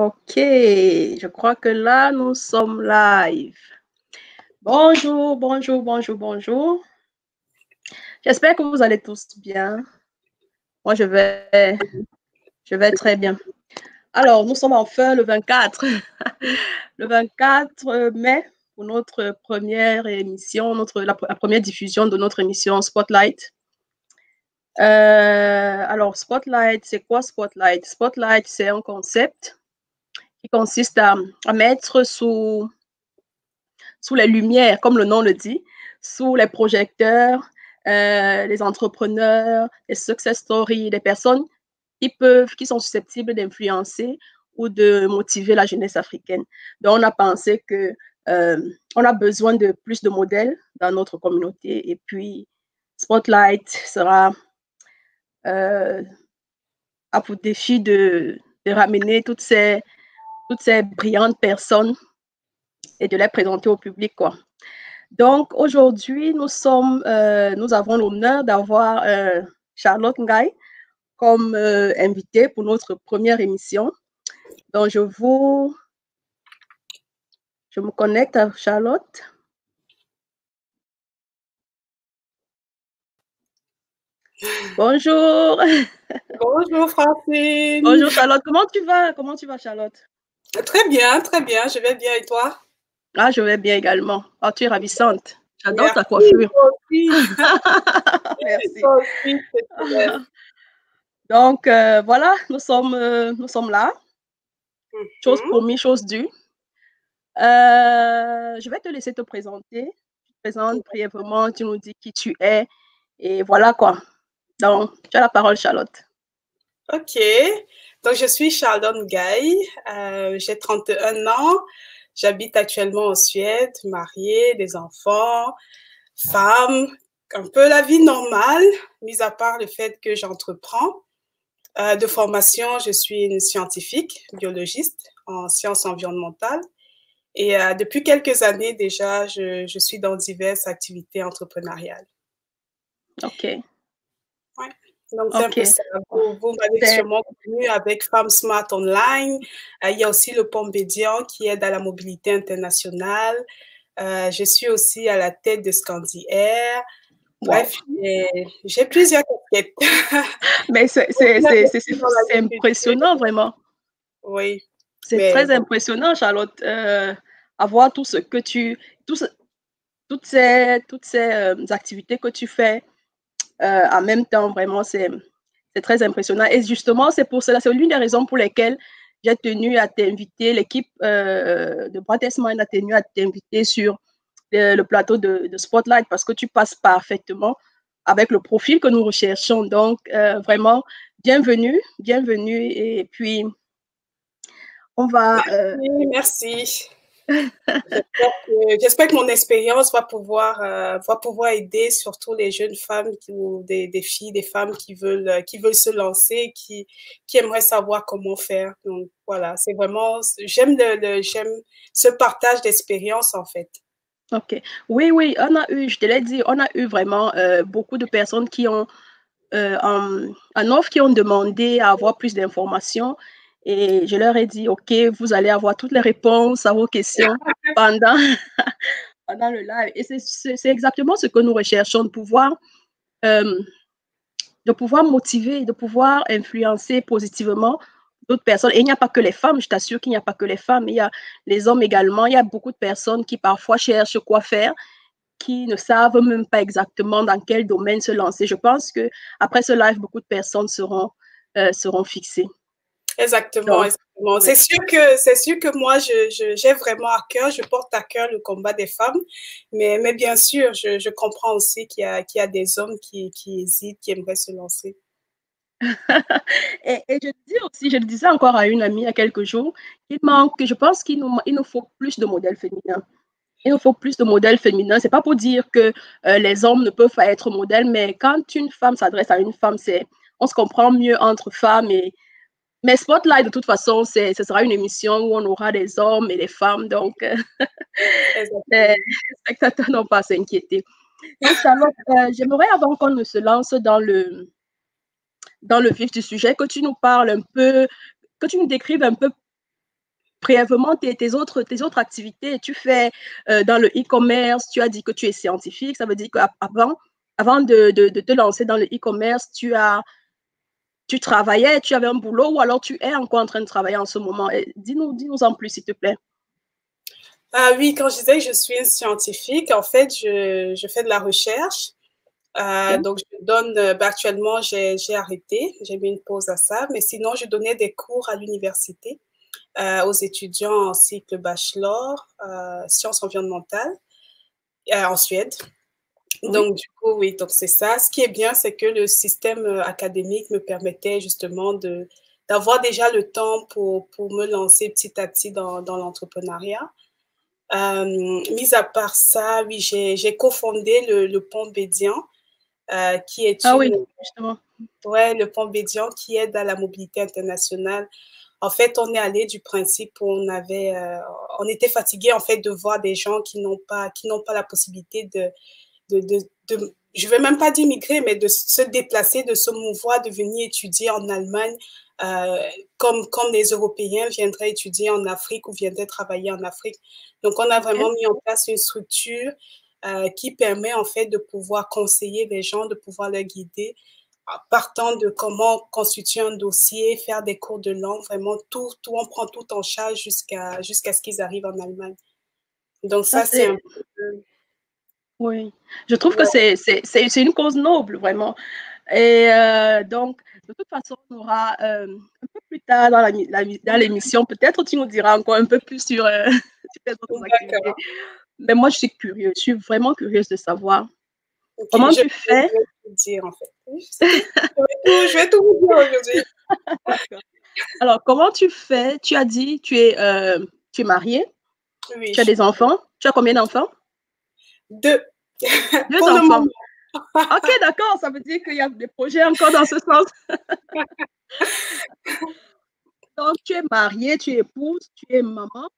Ok, je crois que là, nous sommes live. Bonjour, bonjour, bonjour, bonjour. J'espère que vous allez tous bien. Moi, je vais très bien. Alors, nous sommes enfin le 24, le 24 mai pour notre première émission, la première diffusion de notre émission Spotlight. Alors, Spotlight, c'est quoi Spotlight? Spotlight, c'est un concept qui consiste à mettre sous les lumières, comme le nom le dit, sous les projecteurs, les entrepreneurs, les success stories, les personnes qui sont susceptibles d'influencer ou de motiver la jeunesse africaine. Donc, on a pensé que on a besoin de plus de modèles dans notre communauté, et puis Spotlight sera à pour défi de ramener toutes ces brillantes personnes et de les présenter au public, quoi. Donc, aujourd'hui, nous avons l'honneur d'avoir Charlotte Ngaï comme invitée pour notre première émission. Donc, je me connecte à Charlotte. Bonjour. Bonjour, Francine. Bonjour, Charlotte. Comment tu vas? Comment tu vas, Charlotte? Très bien, très bien. Je vais bien, et toi? Ah, je vais bien également. Oh, tu es ravissante. J'adore ta coiffure. Merci. Donc, voilà, nous sommes là. Chose promise, chose due. Je vais te laisser te présenter. Tu te présentes brièvement, tu nous dis qui tu es. Et voilà quoi. Donc, tu as la parole, Charlotte. Ok. Donc, je suis Charlotte Ngaï. J'ai 31 ans. J'habite actuellement en Suède, mariée, des enfants, femme, un peu la vie normale, mis à part le fait que j'entreprends. De formation, je suis une scientifique, biologiste en sciences environnementales. Et depuis quelques années déjà, je suis dans diverses activités entrepreneuriales. OK. Ouais. Donc, c'est un peu ça. Vous m'avez sûrement connu avec Femmes Smart Online. Il y a aussi le Pont Bédian qui aide à la mobilité internationale. Je suis aussi à la tête de Scandi Air. Bref, j'ai plusieurs casquettes. Mais c'est impressionnant, vraiment. Oui. C'est très impressionnant, Charlotte, avoir tout ce que toutes ces activités que tu fais en même temps, vraiment, c'est très impressionnant. Et justement, c'est pour cela, c'est l'une des raisons pour lesquelles j'ai tenu à t'inviter, l'équipe de Brightest Mind a tenu à t'inviter sur le plateau de Spotlight, parce que tu passes parfaitement avec le profil que nous recherchons. Donc, vraiment, bienvenue, et puis, on va... Merci. J'espère que mon expérience va pouvoir aider surtout les jeunes femmes ou des filles, des femmes qui veulent se lancer, qui aimeraient savoir comment faire. Donc voilà, c'est vraiment, j'aime ce partage d'expérience en fait. Ok, oui, on a eu, je te l'ai dit, on a eu vraiment beaucoup de personnes qui ont en offre, qui ont demandé à avoir plus d'informations. Et je leur ai dit, OK, vous allez avoir toutes les réponses à vos questions pendant le live. Et c'est exactement ce que nous recherchons, de pouvoir motiver, de pouvoir influencer positivement d'autres personnes. Et il n'y a pas que les femmes, je t'assure qu'il n'y a pas que les femmes, il y a les hommes également. Il y a beaucoup de personnes qui parfois cherchent quoi faire, qui ne savent même pas exactement dans quel domaine se lancer. Je pense qu'après ce live, beaucoup de personnes seront fixées. Exactement, exactement. Oui. C'est sûr que moi, j'ai vraiment à cœur, je porte à cœur le combat des femmes, mais bien sûr, je comprends aussi qu'il y a des hommes qui hésitent, qui aimeraient se lancer. et je le disais encore à une amie il y a quelques jours, je pense qu'il nous faut plus de modèles féminins. Il nous faut plus de modèles féminins. C'est pas pour dire que les hommes ne peuvent pas être modèles, mais quand une femme s'adresse à une femme, on se comprend mieux entre femmes. Mais Spotlight, de toute façon, ce sera une émission où on aura des hommes et des femmes, donc les spectateurs n'ont pas à s'inquiéter. Donc, Charlotte, j'aimerais, avant qu'on ne se lance dans le vif du sujet, que tu nous parles un peu, que tu nous décrives un peu brièvement tes autres activités. Tu fais dans le e-commerce, tu as dit que tu es scientifique, ça veut dire qu'avant de te lancer dans le e-commerce, tu travaillais, tu avais un boulot ou alors tu es encore en train de travailler en ce moment. Dis-nous en plus, s'il te plaît. Ah oui, quand je disais que je suis une scientifique, en fait, je fais de la recherche. Okay. Donc, je donne, actuellement, j'ai arrêté, j'ai mis une pause à ça, mais sinon, je donnais des cours à l'université aux étudiants en cycle bachelor, sciences environnementales, en Suède. Oui. Donc, du coup, oui, donc c'est ça. Ce qui est bien, c'est que le système académique me permettait justement d'avoir déjà le temps pour me lancer petit à petit dans l'entrepreneuriat. Mis à part ça, oui, j'ai cofondé le Pont Bédian, qui est Ah oui, une, justement. ouais, le Pont Bédian qui aide à la mobilité internationale. En fait, on est allé du principe où on était fatigué en fait de voir des gens qui n'ont pas la possibilité je ne vais même pas d'immigrer, mais de se déplacer, de se mouvoir, de venir étudier en Allemagne, euh, comme les Européens viendraient étudier en Afrique ou viendraient travailler en Afrique. Donc, on a Okay. vraiment mis en place une structure qui permet en fait de pouvoir conseiller les gens, de pouvoir les guider, partant de comment constituer un dossier, faire des cours de langue, vraiment on prend tout en charge jusqu'à ce qu'ils arrivent en Allemagne. Donc, Ça, ça, c'est un c'est... peu... Oui. Je trouve que Ouais. c'est une cause noble, vraiment. Et donc, de toute façon, on aura un peu plus tard dans l'émission, peut-être tu nous diras encore un peu plus sur, sur tes autres activités. D'accord. Mais moi, je suis curieuse, je suis vraiment curieuse de savoir Ok, comment tu fais. je vais tout dire en fait. Oui, je vais tout vous dire aujourd'hui. Alors, comment tu fais? Tu as dit, tu es mariée, Oui, tu je as suis des mariée. enfants. Tu as combien d'enfants? Deux, Deux pour le enfants. moment. Ok, d'accord, ça veut dire qu'il y a des projets encore dans ce sens. Donc, tu es mariée, tu es épouse, tu es maman,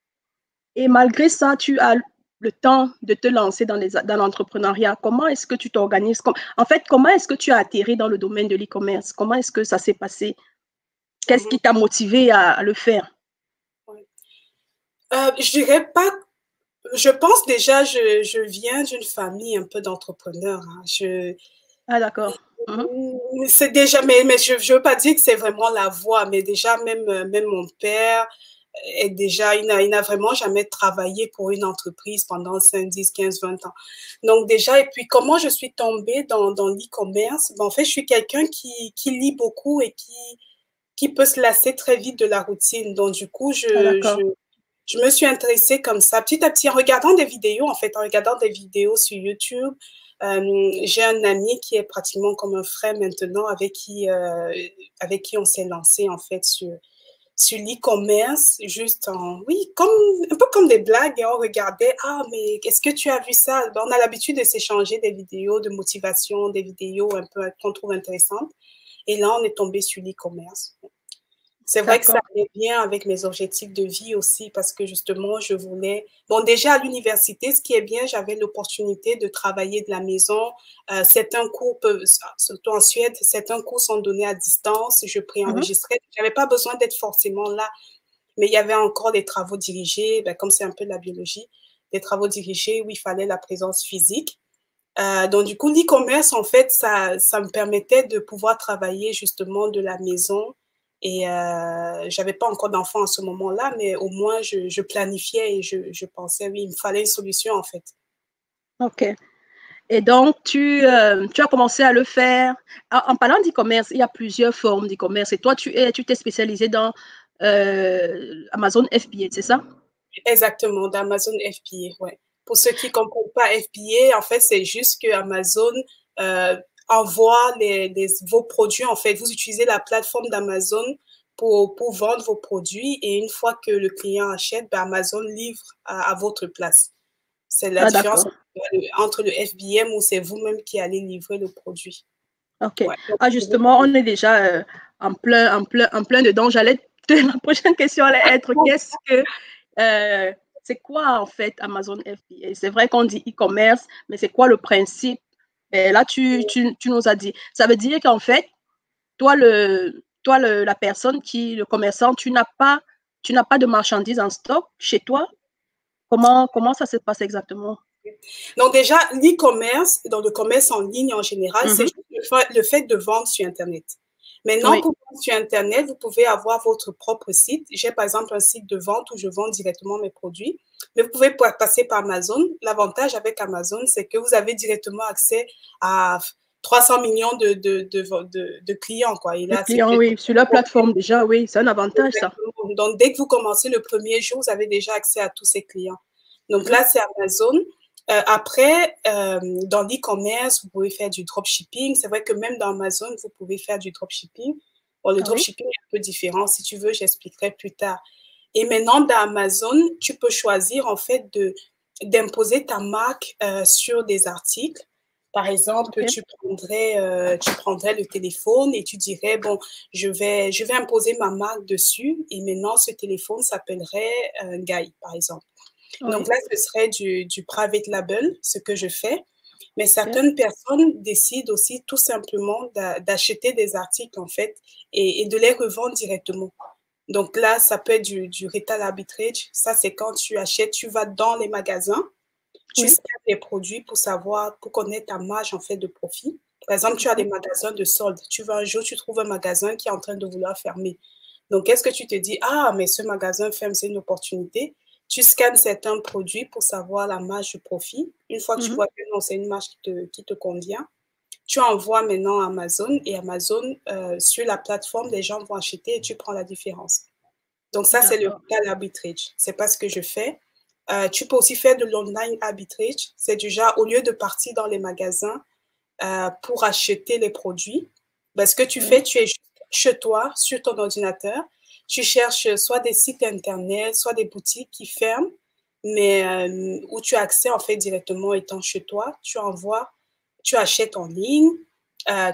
et malgré ça, tu as le temps de te lancer dans l'entrepreneuriat. Comment est-ce que tu t'organises? En fait, comment est-ce que tu as atterri dans le domaine de l'e-commerce? Comment est-ce que ça s'est passé? Qu'est-ce qui Mhm, t'a motivé à le faire? ouais. Je dirais pas. Je pense déjà, je viens d'une famille un peu d'entrepreneurs. Hein. Ah, d'accord. Mhm. C'est déjà, mais je veux pas dire que c'est vraiment la voie, mais déjà même mon père est déjà, il n'a vraiment jamais travaillé pour une entreprise pendant 5, 10, 15, 20 ans. Donc déjà, et puis comment je suis tombée dans l'e-commerce, ben, en fait, je suis quelqu'un qui lit beaucoup et qui peut se lasser très vite de la routine. Donc du coup, Ah, d'accord. je me suis intéressée comme ça, petit à petit, en regardant des vidéos, en fait, en regardant des vidéos sur YouTube. J'ai un ami qui est pratiquement comme un frère maintenant, avec qui on s'est lancé, en fait, sur l'e-commerce, juste oui, un peu comme des blagues, et on regardait, ah, mais est-ce que tu as vu ça? Ben, on a l'habitude de s'échanger des vidéos de motivation, des vidéos un peu qu'on trouve intéressantes. Et là, on est tombé sur l'e-commerce. C'est vrai que ça D'accord. allait bien avec mes objectifs de vie aussi parce que justement, je voulais... Bon, déjà à l'université, ce qui est bien, j'avais l'opportunité de travailler de la maison. Certains cours peuvent, surtout en Suède, certains cours sont donnés à distance. Je Mhm. préenregistrais. J'avais pas besoin d'être forcément là, mais il y avait encore des travaux dirigés, ben, comme c'est un peu de la biologie, des travaux dirigés où il fallait la présence physique. Donc, du coup, l'e-commerce, en fait, ça me permettait de pouvoir travailler justement de la maison. Et j'avais pas encore d'enfants à ce moment-là, mais au moins, je planifiais et je pensais, oui, il me fallait une solution, en fait. OK. Et donc, tu as commencé à le faire. En parlant d'e-commerce, il y a plusieurs formes d'e-commerce. Et toi, tu t'es spécialisé dans Amazon FBA, c'est ça? Exactement, d'Amazon FBA, ouais. Pour ceux qui comprennent pas FBA, en fait, c'est juste que Amazon euh, envoie vos produits. En fait, vous utilisez la plateforme d'Amazon pour vendre vos produits et une fois que le client achète, ben, Amazon livre à votre place. C'est la Ah, différence d'accord. entre le FBM où c'est vous-même qui allez livrer le produit. OK. Ouais. Ah, justement, on est déjà en plein dedans. La prochaine question allait être euh, c'est quoi en fait Amazon FBA? C'est vrai qu'on dit e-commerce, mais c'est quoi le principe? Et là, tu nous as dit. Ça veut dire qu'en fait, la personne le commerçant, tu n'as pas tu n'as pas de marchandises en stock chez toi, comment ça se passe exactement? Donc déjà, l'e-commerce, dans le commerce en ligne en général, c'est Mm-hmm. le fait de vendre sur Internet. Maintenant, Oui. pour vendre sur Internet, vous pouvez avoir votre propre site. J'ai par exemple un site de vente où je vends directement mes produits, mais vous pouvez passer par Amazon. L'avantage avec Amazon, c'est que vous avez directement accès à 300 millions de clients, quoi. Et Le là, c'est client, oui, sur la plateforme déjà, oui, c'est un avantage, ça. donc, dès que vous commencez le premier jour, vous avez déjà accès à tous ces clients. Donc là, c'est Amazon. Après, dans l'e-commerce, vous pouvez faire du dropshipping. C'est vrai que même dans Amazon, vous pouvez faire du dropshipping. Bon, le dropshipping est un peu différent. Si tu veux, j'expliquerai plus tard. Et maintenant, dans Amazon, tu peux choisir en fait d'imposer ta marque sur des articles. Par exemple, tu prendrais le téléphone et tu dirais, bon, je vais imposer ma marque dessus et maintenant, ce téléphone s'appellerait Guy, par exemple. Oui. Donc là, ce serait du private label, ce que je fais. Mais certaines personnes décident aussi tout simplement d'acheter des articles, en fait, et de les revendre directement. Donc là, ça peut être du retail arbitrage. Ça, c'est quand tu achètes, tu vas dans les magasins, tu scannes les produits pour savoir, pour connaître ta marge, en fait, de profit. Par exemple, tu as des magasins de soldes. Tu vas un jour, tu trouves un magasin qui est en train de vouloir fermer. Donc, qu'est-ce que tu te dis? Ah, mais ce magasin ferme, c'est une opportunité. Tu scannes certains produits pour savoir la marge de profit. Une fois que tu vois que non, c'est une marge qui te convient, tu envoies maintenant à Amazon et Amazon, sur la plateforme, les gens vont acheter et tu prends la différence. Donc, ça, c'est le retail arbitrage. C'est pas ce que je fais. Tu peux aussi faire de l'online arbitrage. C'est du genre, au lieu de partir dans les magasins pour acheter les produits, ben, ce que tu fais, tu es chez toi, sur ton ordinateur, tu cherches soit des sites internet, soit des boutiques qui ferment, mais où tu as accès en fait directement étant chez toi. Tu achètes en ligne,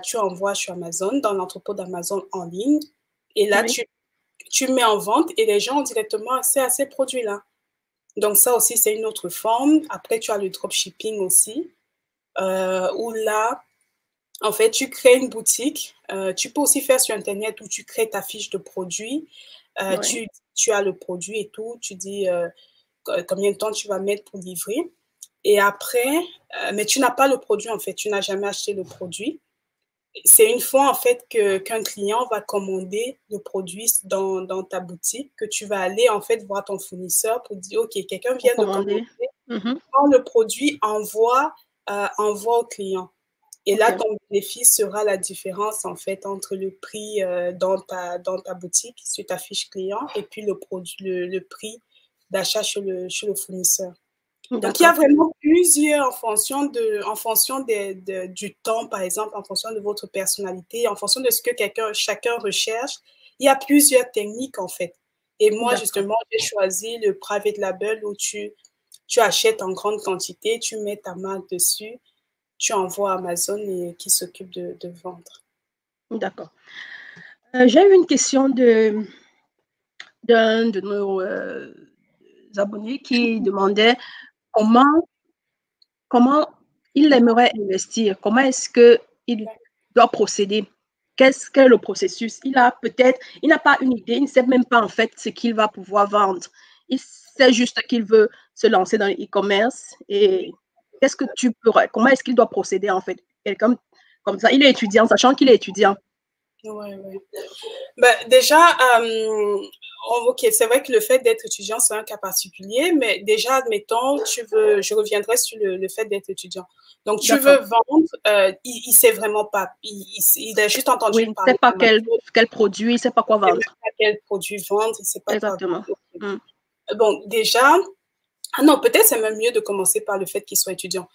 tu envoies sur Amazon, dans l'entrepôt d'Amazon en ligne, et là, tu mets en vente et les gens ont directement accès à ces produits-là. Donc, ça aussi, c'est une autre forme. Après, tu as le dropshipping aussi, où là, en fait, tu crées une boutique. Tu peux aussi faire sur Internet où tu crées ta fiche de produit. Tu as le produit et tout. Tu dis combien de temps tu vas mettre pour livrer. Et après, mais tu n'as pas le produit, en fait. Tu n'as jamais acheté le produit. C'est une fois, en fait, qu'un client va commander le produit dans ta boutique que tu vas aller, en fait, voir ton fournisseur pour dire, OK, quelqu'un vient de commander. Quand le produit envoie au client. Et là, ton bénéfice sera la différence, en fait, entre le prix dans ta boutique, sur ta fiche client, et puis le prix d'achat chez le fournisseur. Donc, il y a vraiment plusieurs en fonction du temps, par exemple, en fonction de votre personnalité, en fonction de ce que chacun recherche. Il y a plusieurs techniques, en fait. Et moi, justement, j'ai choisi le private label où tu achètes en grande quantité, tu mets ta marque dessus, tu envoies à Amazon et qui s'occupe de vendre. D'accord. J'ai eu une question d'un de nos abonnés qui demandait comment il aimerait investir, comment est-ce qu'il doit procéder, qu'est-ce que le processus. Il n'a pas une idée, il ne sait même pas en fait ce qu'il va pouvoir vendre. Il sait juste qu'il veut se lancer dans l'e-commerce et comment est-ce qu'il doit procéder en fait. Quelqu'un comme ça, il est étudiant, sachant qu'il est étudiant. Oui. Ben, déjà, ok, c'est vrai que le fait d'être étudiant, c'est un cas particulier, mais déjà, admettons, je reviendrai sur le fait d'être étudiant. Donc, tu veux vendre, il sait vraiment pas. Il a juste entendu parler. Il ne sait pas quel produit, il ne sait pas quoi vendre. Il ne sait pas quel produit vendre, il ne sait pas exactement. Quoi vendre. Bon, déjà, non, peut-être c'est même mieux de commencer par le fait qu'il soit étudiant.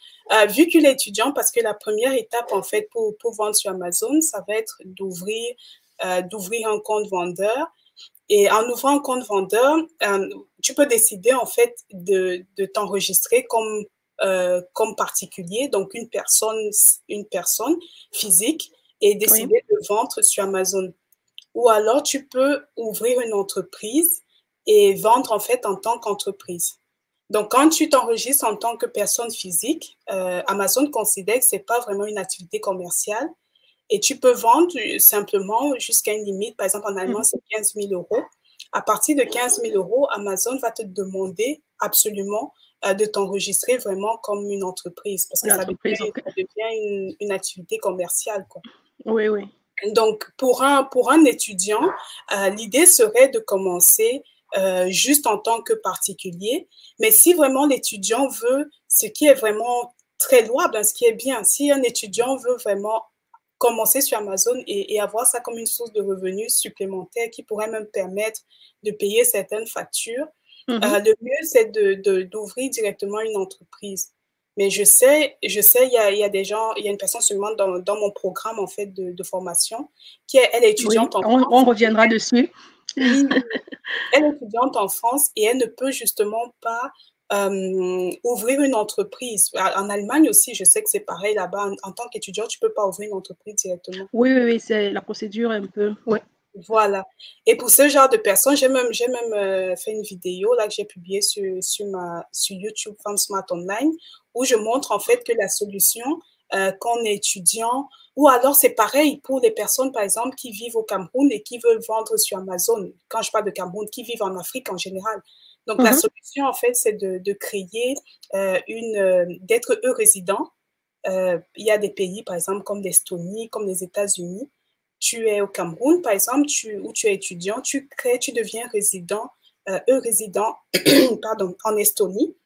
Vu qu'il est étudiant, parce que la première étape, en fait, pour vendre sur Amazon, ça va être d'ouvrir un compte vendeur. Et en ouvrant un compte vendeur, tu peux décider, en fait, de t'enregistrer comme particulier, donc une personne physique, et décider de vendre sur Amazon. Ou alors, tu peux ouvrir une entreprise et vendre, en fait, en tant qu'entreprise. Donc, quand tu t'enregistres en tant que personne physique, Amazon considère que ce n'est pas vraiment une activité commerciale et tu peux vendre simplement jusqu'à une limite. Par exemple, en Allemagne, c'est 15 000 euros. à partir de 15 000 euros, Amazon va te demander absolument de t'enregistrer vraiment comme une entreprise parce que ça devient une activité commerciale, quoi. Oui, oui. Donc, pour un étudiant, l'idée serait de commencer juste en tant que particulier. Mais si vraiment l'étudiant veut, ce qui est vraiment très louable, hein, ce qui est bien, si un étudiant veut vraiment commencer sur Amazon et avoir ça comme une source de revenus supplémentaire qui pourrait même permettre de payer certaines factures, le mieux, c'est d'ouvrir directement une entreprise. Mais je sais, il y a des gens, il y a une personne seulement dans mon programme, en fait, de formation, elle est étudiante en France. On reviendra dessus. Oui, elle est étudiante en France et elle ne peut justement pas ouvrir une entreprise. En Allemagne aussi, je sais que c'est pareil là-bas. En tant qu'étudiant, tu ne peux pas ouvrir une entreprise directement. Oui, c'est la procédure un peu, ouais. Voilà. Et pour ce genre de personnes, j'ai même fait une vidéo là que j'ai publiée sur YouTube Femme Smart Online où je montre en fait que la solution quand on est étudiant ou alors c'est pareil pour les personnes par exemple qui vivent au Cameroun et qui veulent vendre sur Amazon. Quand je parle de Cameroun, qui vivent en Afrique en général. Donc la solution en fait c'est de créer d'être eux résidents. Il y a des pays par exemple comme l'Estonie, comme les États-Unis. Tu es au Cameroun, par exemple, où tu es étudiant, tu deviens résident, résident pardon, en Estonie.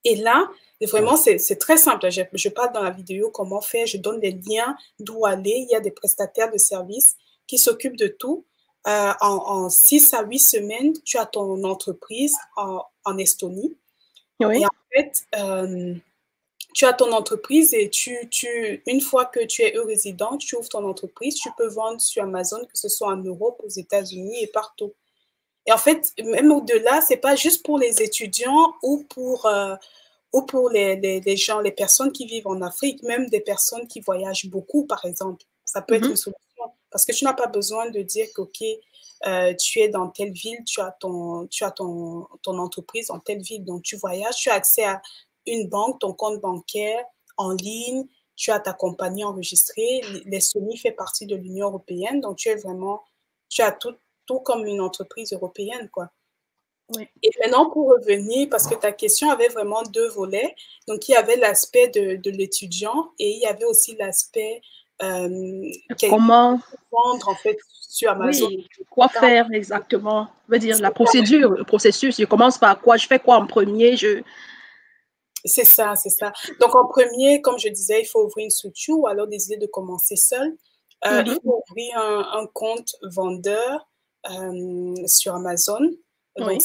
Et là, vraiment, c'est très simple. Je parle dans la vidéo comment faire, je donne des liens d'où aller. Il y a des prestataires de services qui s'occupent de tout. En 6 à 8 semaines, tu as ton entreprise en Estonie. Oui. Et en fait, tu as ton entreprise et une fois que tu es résident, tu ouvres ton entreprise, tu peux vendre sur Amazon, que ce soit en Europe, aux États-Unis et partout. Et en fait, même au-delà, c'est pas juste pour les étudiants ou pour les gens, les personnes qui vivent en Afrique, même des personnes qui voyagent beaucoup, par exemple. Ça peut être une solution parce que tu n'as pas besoin de dire que, OK, tu es dans telle ville, tu as ton entreprise dans telle ville, donc tu voyages, tu as accès à une banque, ton compte bancaire en ligne, tu as ta compagnie enregistrée, l'Estonie fait partie de l'Union européenne, donc tu as tout comme une entreprise européenne, quoi. Oui. Et maintenant, pour revenir, parce que ta question avait vraiment deux volets, donc il y avait l'aspect de l'étudiant et il y avait aussi l'aspect comment vendre en fait sur Amazon. Oui, quoi faire exactement? Je veux dire, la procédure, le processus, je commence par quoi? Je fais quoi en premier? C'est ça, c'est ça. Donc, en premier, comme je disais, il faut ouvrir une structure ou alors décider de commencer seul. Il faut ouvrir un compte vendeur sur Amazon. Donc,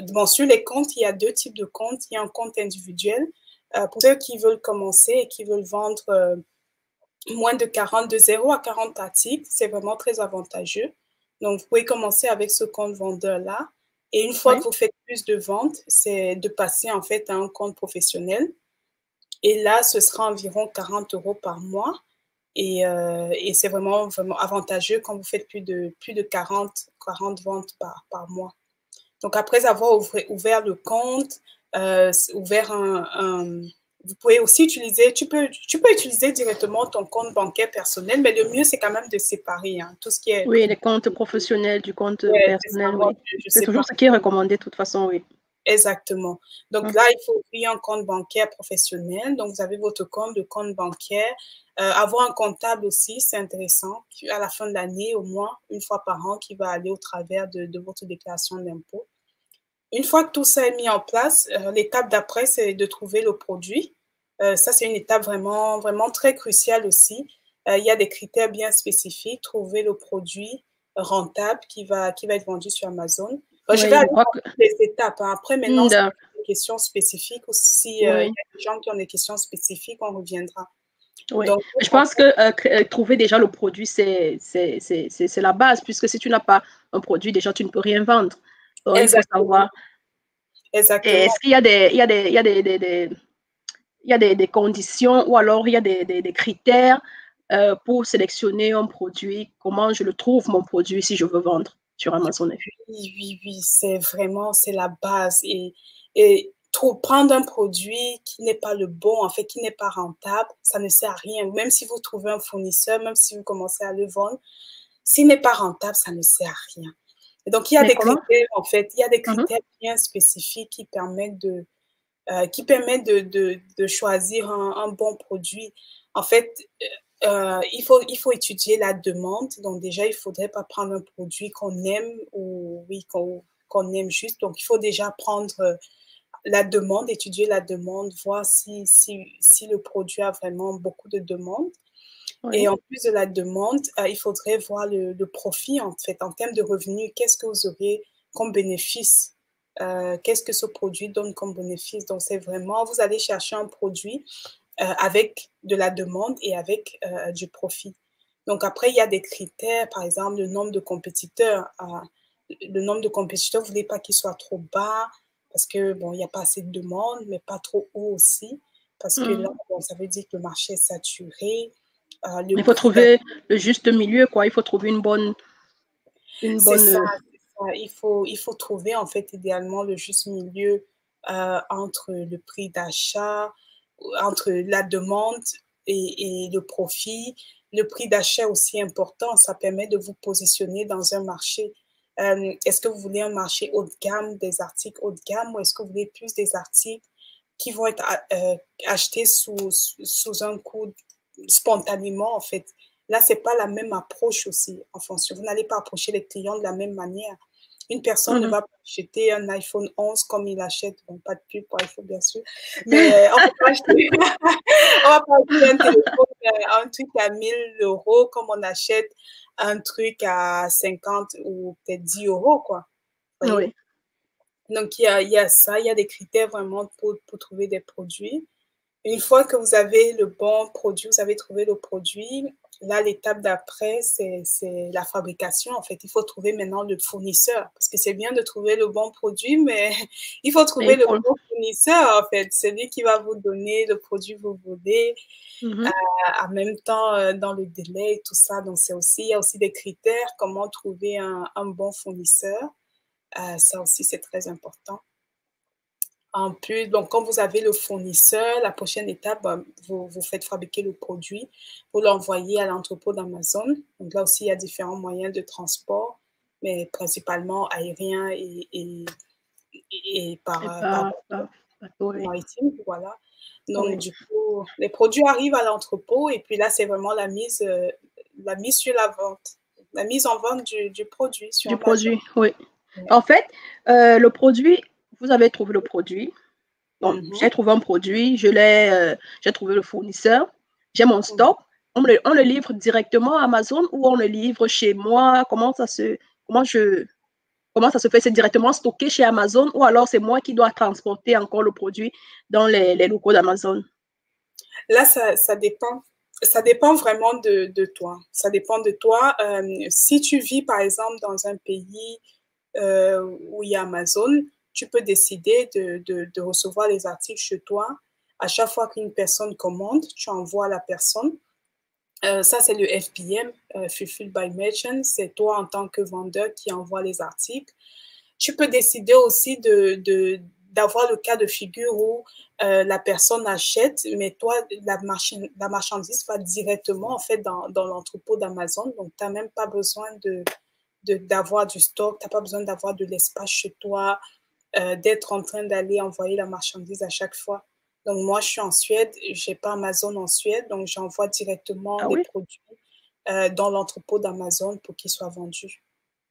bon, sur les comptes, il y a deux types de comptes. Il y a un compte individuel pour ceux qui veulent commencer et qui veulent vendre moins de 0 à 40 articles. C'est vraiment très avantageux. Donc, vous pouvez commencer avec ce compte vendeur-là. Et une fois que vous faites plus de ventes, c'est de passer en fait à un compte professionnel. Et là, ce sera environ 40 € par mois. Et c'est vraiment, vraiment avantageux quand vous faites plus de 40 ventes par mois. Donc, après avoir ouvert le compte, vous pouvez aussi utiliser, tu peux utiliser directement ton compte bancaire personnel, mais le mieux, c'est quand même de séparer tout ce qui est... Oui, les comptes professionnels du compte personnel, oui. C'est toujours ce qui est recommandé de toute façon, oui. Exactement. Donc là, il faut ouvrir un compte bancaire professionnel. Donc, vous avez votre compte de compte bancaire. Avoir un comptable aussi, c'est intéressant. À la fin de l'année, au moins une fois par an, qui va aller au travers de votre déclaration d'impôt. Une fois que tout ça est mis en place, l'étape d'après, c'est de trouver le produit. Ça, c'est une étape vraiment, vraiment très cruciale aussi. Il y a des critères bien spécifiques. Trouver le produit rentable qui va être vendu sur Amazon. Je vais aller voir les étapes. Après, maintenant, c'est des questions spécifiques ou si il y a des gens qui ont des questions spécifiques, on reviendra. Oui. Donc, je pense que trouver déjà le produit, c'est la base, puisque si tu n'as pas un produit, déjà, tu ne peux rien vendre. Donc, il faut savoir. Exactement. Est-ce qu'il y a des conditions ou alors il y a des critères pour sélectionner un produit? Comment je le trouve, mon produit, si je veux vendre sur Amazon? Oui, c'est la base. Et prendre un produit qui n'est pas le bon, en fait, qui n'est pas rentable, ça ne sert à rien. Même si vous trouvez un fournisseur, même si vous commencez à le vendre, s'il n'est pas rentable, ça ne sert à rien. Et donc, il y a Mais des comment? critères, en fait, il y a des Mhm. critères bien spécifiques qui permettent de choisir un bon produit. En fait, il faut étudier la demande. Donc, déjà, il faudrait pas prendre un produit qu'on aime ou oui, qu'on aime juste. Donc, il faut déjà prendre la demande, étudier la demande, voir si le produit a vraiment beaucoup de demandes. Et Oui. en plus de la demande, il faudrait voir le profit, en fait, en termes de revenus. Qu'est-ce que vous aurez comme bénéfice? Qu'est-ce que ce produit donne comme bénéfice? Donc, c'est vraiment, vous allez chercher un produit avec de la demande et avec du profit. Donc, après, il y a des critères, par exemple, le nombre de compétiteurs. Le nombre de compétiteurs, vous ne voulez pas qu'il soit trop bas parce que, bon, il n'y a pas assez de demande, mais pas trop haut aussi, parce que là, Mhm. bon, ça veut dire que le marché est saturé. Le Il faut prix trouver le juste milieu, quoi. Il faut trouver une c'est bonne. ça, c'est ça. Il faut trouver en fait idéalement le juste milieu entre le prix d'achat, entre la demande et le profit. Le prix d'achat est aussi important, ça permet de vous positionner dans un marché. Est-ce que vous voulez un marché haut de gamme, des articles haut de gamme, ou est-ce que vous voulez plus des articles qui vont être achetés sous un coût spontanément, en fait? Là, c'est pas la même approche aussi en fonction. Vous n'allez pas approcher les clients de la même manière. Une personne ne Mhm. va pas acheter un iPhone 11 comme il achète, bon, pas de pub pour iPhone bien sûr, mais on va pas acheter, on va pas acheter un téléphone, un truc à 1 000 € comme on achète un truc à 50 ou peut-être 10 euros, quoi. Vous voyez? Oui. Donc, il y a ça, il y a des critères vraiment pour trouver des produits. Une fois que vous avez le bon produit, vous avez trouvé le produit, là, l'étape d'après, c'est la fabrication. En fait, il faut trouver maintenant le fournisseur parce que c'est bien de trouver le bon produit, mais il faut Et trouver il le faut. bon fournisseur, en fait. Celui qui va vous donner le produit que vous voulez, Mhm. en même temps, dans le délai et tout ça. Donc, il y a aussi des critères, comment trouver un bon fournisseur. Ça aussi, c'est très important. En plus, donc, quand vous avez le fournisseur, la prochaine étape, vous faites fabriquer le produit, vous l'envoyez à l'entrepôt d'Amazon. Donc là aussi, il y a différents moyens de transport, mais principalement aérien et Et par oui. maritime, voilà. Donc, Oui. du coup, les produits arrivent à l'entrepôt et puis là, c'est vraiment la mise sur la vente, la mise en vente du produit sur Du Amazon. produit, oui. Ouais. En fait, le produit, vous avez trouvé le produit. Bon, Mhm. j'ai trouvé un produit, j'ai trouvé le fournisseur, j'ai mon Mhm. stock. On le livre directement à Amazon ou on le livre chez moi? Comment je, comment ça se fait? C'est directement stocké chez Amazon ou alors c'est moi qui dois transporter encore le produit dans les locaux d'Amazon? Là, ça dépend. Ça dépend vraiment de toi. Ça dépend de toi. Si tu vis, par exemple, dans un pays où il y a Amazon, tu peux décider de recevoir les articles chez toi. À chaque fois qu'une personne commande, tu envoies à la personne. Ça, c'est le FBM, Fulfilled by Merchant. C'est toi, en tant que vendeur, qui envoie les articles. Tu peux décider aussi d'avoir le cas de figure où la personne achète, mais toi, la marchandise va directement en fait dans l'entrepôt d'Amazon. Donc, tu n'as même pas besoin d'avoir du stock, tu n'as pas besoin d'avoir de l'espace chez toi, d'être en train d'aller envoyer la marchandise à chaque fois. Donc, moi, je suis en Suède, je n'ai pas Amazon en Suède, donc j'envoie directement Ah les oui? produits dans l'entrepôt d'Amazon pour qu'ils soient vendus.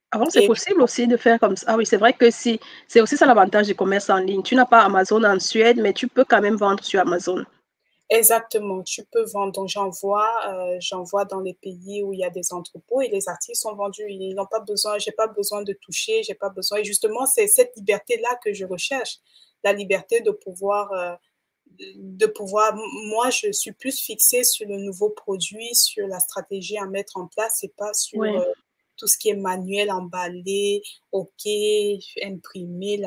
Avant, c'est Et possible aussi de faire comme ça. Ah oui, c'est vrai que si, c'est aussi ça l'avantage du commerce en ligne. Tu n'as pas Amazon en Suède, mais tu peux quand même vendre sur Amazon. exactement, tu peux vendre. Donc, j'envoie dans les pays où il y a des entrepôts et les articles sont vendus. Ils n'ont pas besoin, j'ai pas besoin de toucher, j'ai pas besoin. Et justement, c'est cette liberté-là que je recherche. La liberté de pouvoir, moi, je suis plus fixée sur le nouveau produit, sur la stratégie à mettre en place et pas sur Oui. tout ce qui est manuel, emballé, OK, imprimer,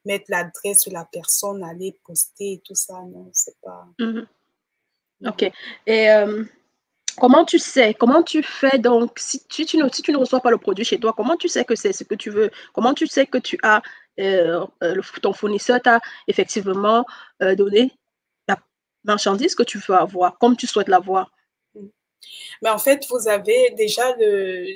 mettre l'adresse de la personne, aller poster et tout ça. Non, c'est pas. Mhm. OK. Non. Et comment tu fais donc, si tu ne reçois pas le produit chez toi, comment tu sais que c'est ce que tu veux? Comment tu sais que tu as, ton fournisseur t'a effectivement donné la marchandise que tu veux avoir, comme tu souhaites l'avoir? Mais en fait, vous avez déjà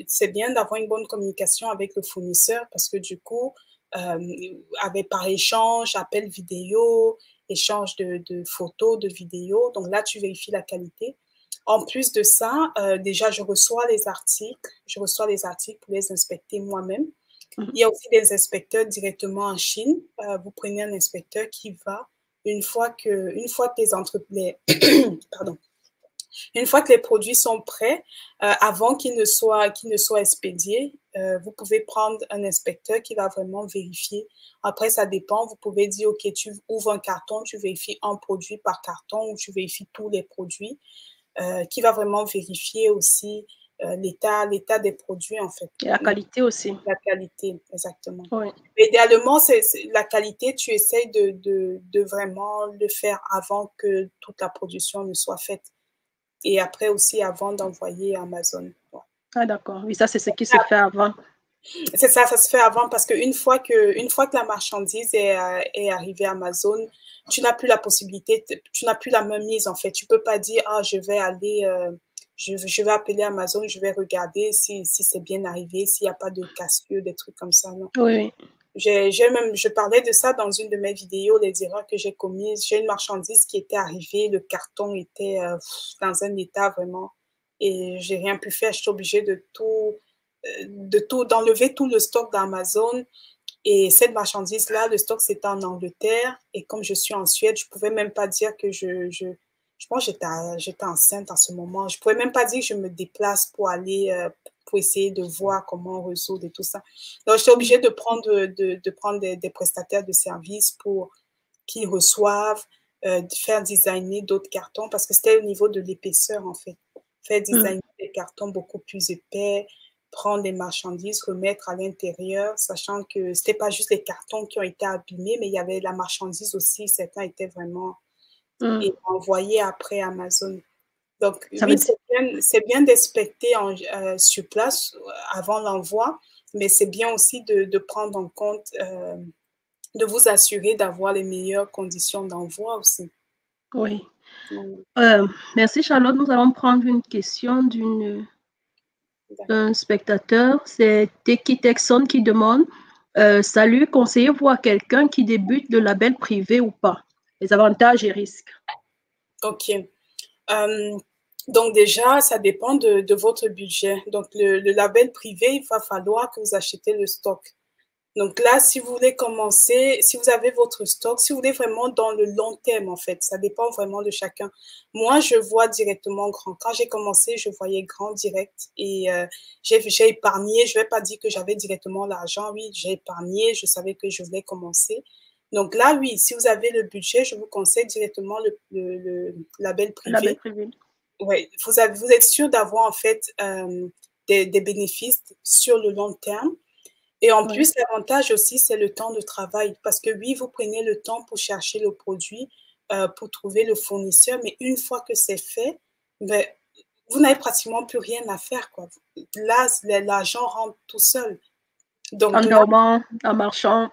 c'est bien d'avoir une bonne communication avec le fournisseur parce que du coup, avec par échange, appel vidéo, échange de photos, de vidéos, donc là, tu vérifies la qualité. En plus de ça, déjà, je reçois les articles pour les inspecter moi-même. Il y a aussi des inspecteurs directement en Chine. Vous prenez un inspecteur qui va, une fois que les entreprises, pardon, une fois que les produits sont prêts, avant qu'ils ne soient expédiés, vous pouvez prendre un inspecteur qui va vraiment vérifier. Après, ça dépend. Vous pouvez dire, OK, tu ouvres un carton, tu vérifies un produit par carton ou tu vérifies tous les produits, qui va vraiment vérifier aussi l'état des produits, en fait. Et la qualité aussi. La qualité, exactement. Oui. Idéalement, c'est la qualité, tu essayes de vraiment le faire avant que toute la production ne soit faite. Et après aussi avant d'envoyer Amazon. Ouais. Ah d'accord, oui, ça c'est ce qui se fait avant. C'est ça, ça se fait avant parce qu'une fois que la marchandise est arrivée à Amazon, tu n'as plus la possibilité, tu n'as plus la même mise en fait. Tu peux pas dire, ah, je vais aller, je vais appeler Amazon, je vais regarder si c'est bien arrivé, s'il n'y a pas de cassure, des trucs comme ça, non. Oui. Je parlais de ça dans une de mes vidéos, les erreurs que j'ai commises. J'ai une marchandise qui était arrivée, le carton était dans un état vraiment, et j'ai rien pu faire. Je suis obligée d'enlever tout le stock d'Amazon. Et cette marchandise-là, le stock, c'était en Angleterre. Et comme je suis en Suède, je pouvais même pas dire que je pense que j'étais enceinte en ce moment. Je pouvais même pas dire que je me déplace pour aller, pour essayer de voir comment résoudre et tout ça. Donc, j'étais obligée de prendre des prestataires de services pour qu'ils reçoivent, de faire designer d'autres cartons parce que c'était au niveau de l'épaisseur, en fait. Faire designer des cartons beaucoup plus épais, prendre des marchandises, remettre à l'intérieur, sachant que c'était pas juste les cartons qui ont été abîmés, mais il y avait la marchandise aussi. Certains étaient vraiment et envoyés après Amazon. Donc, oui, c'est bien d'inspecter sur place avant l'envoi, mais c'est bien aussi de prendre en compte, de vous assurer d'avoir les meilleures conditions d'envoi aussi. Oui. Merci Charlotte. Nous allons prendre une question d'un spectateur. C'est Teki Texon qui demande salut, conseillez-vous à quelqu'un qui débute le label privé ou pas? Les avantages et risques. OK. Donc déjà, ça dépend de votre budget. Donc le label privé, il va falloir que vous achetez le stock. Donc là, si vous voulez commencer, si vous avez votre stock, si vous voulez vraiment dans le long terme, en fait, ça dépend vraiment de chacun. Moi, je vois directement grand. Quand j'ai commencé, je voyais grand direct et j'ai épargné. Je vais pas dire que j'avais directement l'argent. Oui, j'ai épargné. Je savais que je voulais commencer. Donc là, oui, si vous avez le budget, je vous conseille directement le label privé. Label privé. Oui, vous êtes sûr d'avoir en fait des bénéfices sur le long terme. Et en plus, l'avantage aussi, c'est le temps de travail. Parce que oui, vous prenez le temps pour chercher le produit, pour trouver le fournisseur, mais une fois que c'est fait, ben, vous n'avez pratiquement plus rien à faire, quoi. Là, l'argent rentre tout seul. Donc, en dormant, en marchant.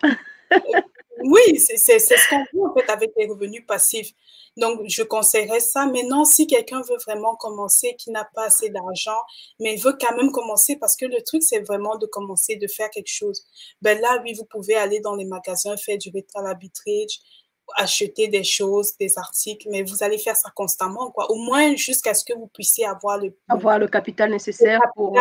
Oui, c'est ce qu'on veut en fait avec les revenus passifs. Donc, je conseillerais ça. Maintenant, si quelqu'un veut vraiment commencer, qui n'a pas assez d'argent, mais veut quand même commencer, parce que le truc, c'est vraiment de commencer, de faire quelque chose. Ben là, oui, vous pouvez aller dans les magasins, faire du retail arbitrage, acheter des choses, des articles, mais vous allez faire ça constamment, quoi. Au moins jusqu'à ce que vous puissiez avoir le capital nécessaire pour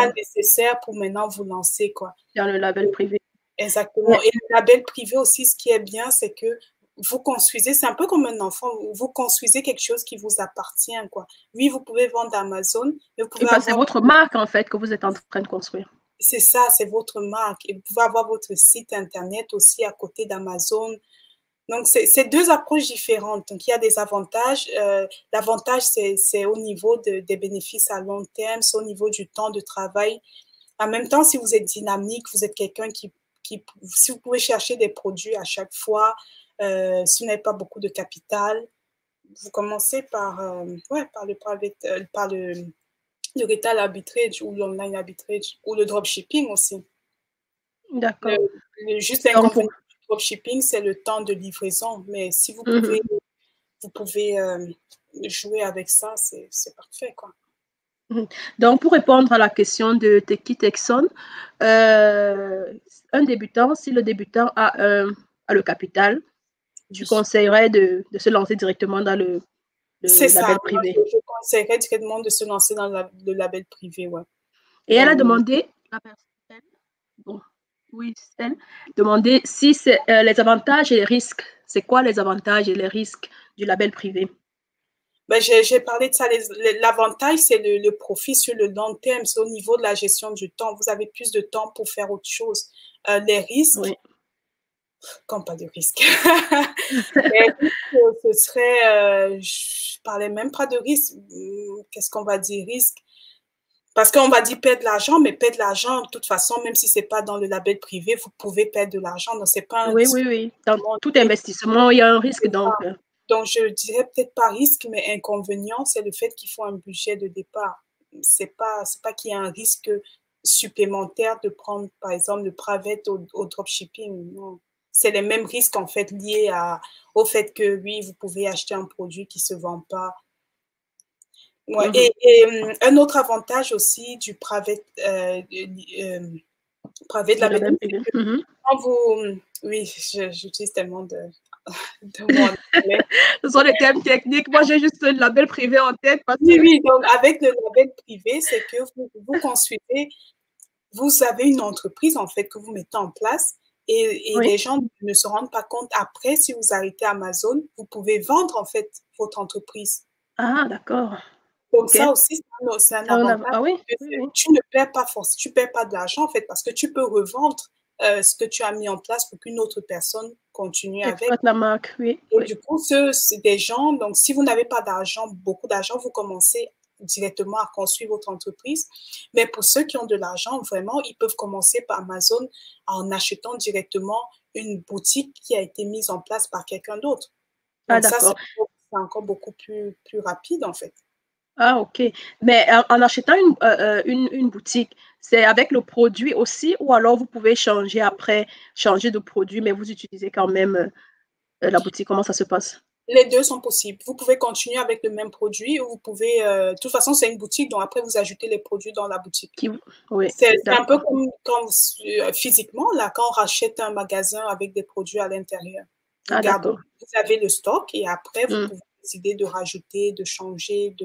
maintenant vous lancer, quoi. Dans le label privé. Exactement. Et le label privé aussi, ce qui est bien, c'est que vous construisez, c'est un peu comme un enfant, vous construisez quelque chose qui vous appartient, quoi. Oui, vous pouvez vendre Amazon, mais vous pouvez avoir... C'est votre marque, en fait, que vous êtes en train de construire. C'est ça, c'est votre marque. Et vous pouvez avoir votre site Internet aussi à côté d'Amazon. Donc, c'est deux approches différentes. Donc, il y a des avantages. L'avantage, c'est au niveau des bénéfices à long terme, c'est au niveau du temps de travail. En même temps, si vous êtes dynamique, vous êtes quelqu'un si vous pouvez chercher des produits à chaque fois, si vous n'avez pas beaucoup de capital, vous commencez par le retail arbitrage ou l'online arbitrage ou le dropshipping aussi. D'accord. Juste l'inconvénient du dropshipping, c'est le temps de livraison. Mais si vous pouvez, jouer avec ça, c'est parfait, quoi. Donc, pour répondre à la question de Teki Texon, un débutant, si le débutant a le capital, tu conseillerais de se lancer directement dans le label privé. Je conseillerais directement de se lancer dans le label privé, ouais. Et elle a demandé, la personne, bon, oui, elle, demandé si c'est les avantages et les risques. C'est quoi les avantages et les risques du label privé? Ben, j'ai parlé de ça. L'avantage, c'est le profit sur le long terme. C'est au niveau de la gestion du temps. Vous avez plus de temps pour faire autre chose. Les risques, oui. Comme pas de risques. Les risques, ce serait, je parlais même pas de risques. Qu'est-ce qu'on va dire risque? Parce qu'on va dire perdre de l'argent, mais perdre de l'argent, de toute façon, même si c'est pas dans le label privé, vous pouvez perdre de l'argent. Donc, c'est pas un oui, oui, oui. Dans tout investissement, il y a un risque. Donc, je dirais peut-être pas risque, mais inconvénient, c'est le fait qu'il faut un budget de départ. C'est pas qu'il y a un risque supplémentaire de prendre, par exemple, le private au dropshipping. Non. C'est les mêmes risques, en fait, liés au fait que, oui, vous pouvez acheter un produit qui se vend pas. Ouais. Et un autre avantage aussi du private label, quand vous... Oui, j'utilise tellement de mots en anglais. Ce sont des termes techniques. Moi, j'ai juste le label privé en tête. Oui, donc avec le label privé, c'est que vous construisez, vous avez une entreprise, en fait, que vous mettez en place et les gens ne se rendent pas compte. Après, si vous arrêtez Amazon, vous pouvez vendre, en fait, votre entreprise. Ah, d'accord. Donc, ça aussi, c'est un avantage. Ah, oui. Tu ne perds pas forcément, tu perds pas de l'argent, en fait, parce que tu peux revendre ce que tu as mis en place pour qu'une autre personne continue avec. La marque, oui. Et du coup, c'est des gens, donc si vous n'avez pas d'argent, beaucoup d'argent, vous commencez directement à construire votre entreprise. Mais pour ceux qui ont de l'argent, vraiment, ils peuvent commencer par Amazon en achetant directement une boutique qui a été mise en place par quelqu'un d'autre. Donc ça, c'est encore beaucoup plus rapide, en fait. Ah, ok. Mais en achetant une boutique, c'est avec le produit aussi ou alors vous pouvez changer de produit, mais vous utilisez quand même la boutique? Comment ça se passe? Les deux sont possibles. Vous pouvez continuer avec le même produit ou vous pouvez... de toute façon, c'est une boutique, donc après, vous ajoutez les produits dans la boutique. Oui, c'est un peu comme quand physiquement, là, quand on rachète un magasin avec des produits à l'intérieur. Vous avez le stock et après, vous pouvez décider de rajouter, de changer,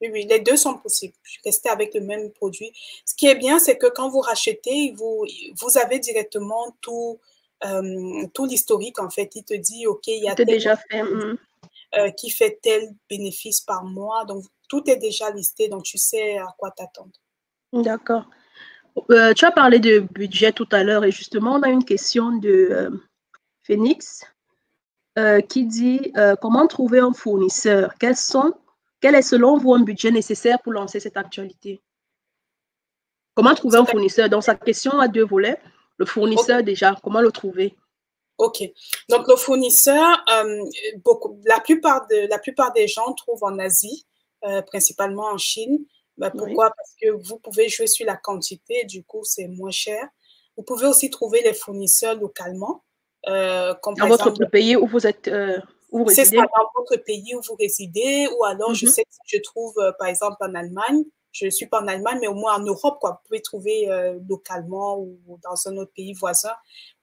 Oui, les deux sont possibles. Rester avec le même produit. Ce qui est bien, c'est que quand vous rachetez, vous avez directement tout l'historique, en fait. Il te dit, OK, il y a déjà fait. Qui fait tel bénéfice par mois. Donc, tout est déjà listé, donc tu sais à quoi t'attendre. D'accord. Tu as parlé de budget tout à l'heure et justement, on a une question de Phoenix qui dit comment trouver un fournisseur? Quel est selon vous un budget nécessaire pour lancer cette actualité? Comment trouver un fournisseur? Donc, sa question a deux volets. Le fournisseur, déjà, comment le trouver? OK. Donc, le fournisseur, la plupart des gens trouvent en Asie, principalement en Chine. Ben, pourquoi? Parce que vous pouvez jouer sur la quantité, du coup, c'est moins cher. Vous pouvez aussi trouver les fournisseurs localement. Comme dans votre pays où vous êtes où c'est ça, dans votre pays où vous résidez, ou alors je sais que je trouve, par exemple, en Allemagne, je ne suis pas en Allemagne, mais au moins en Europe, quoi. Vous pouvez trouver localement ou dans un autre pays voisin,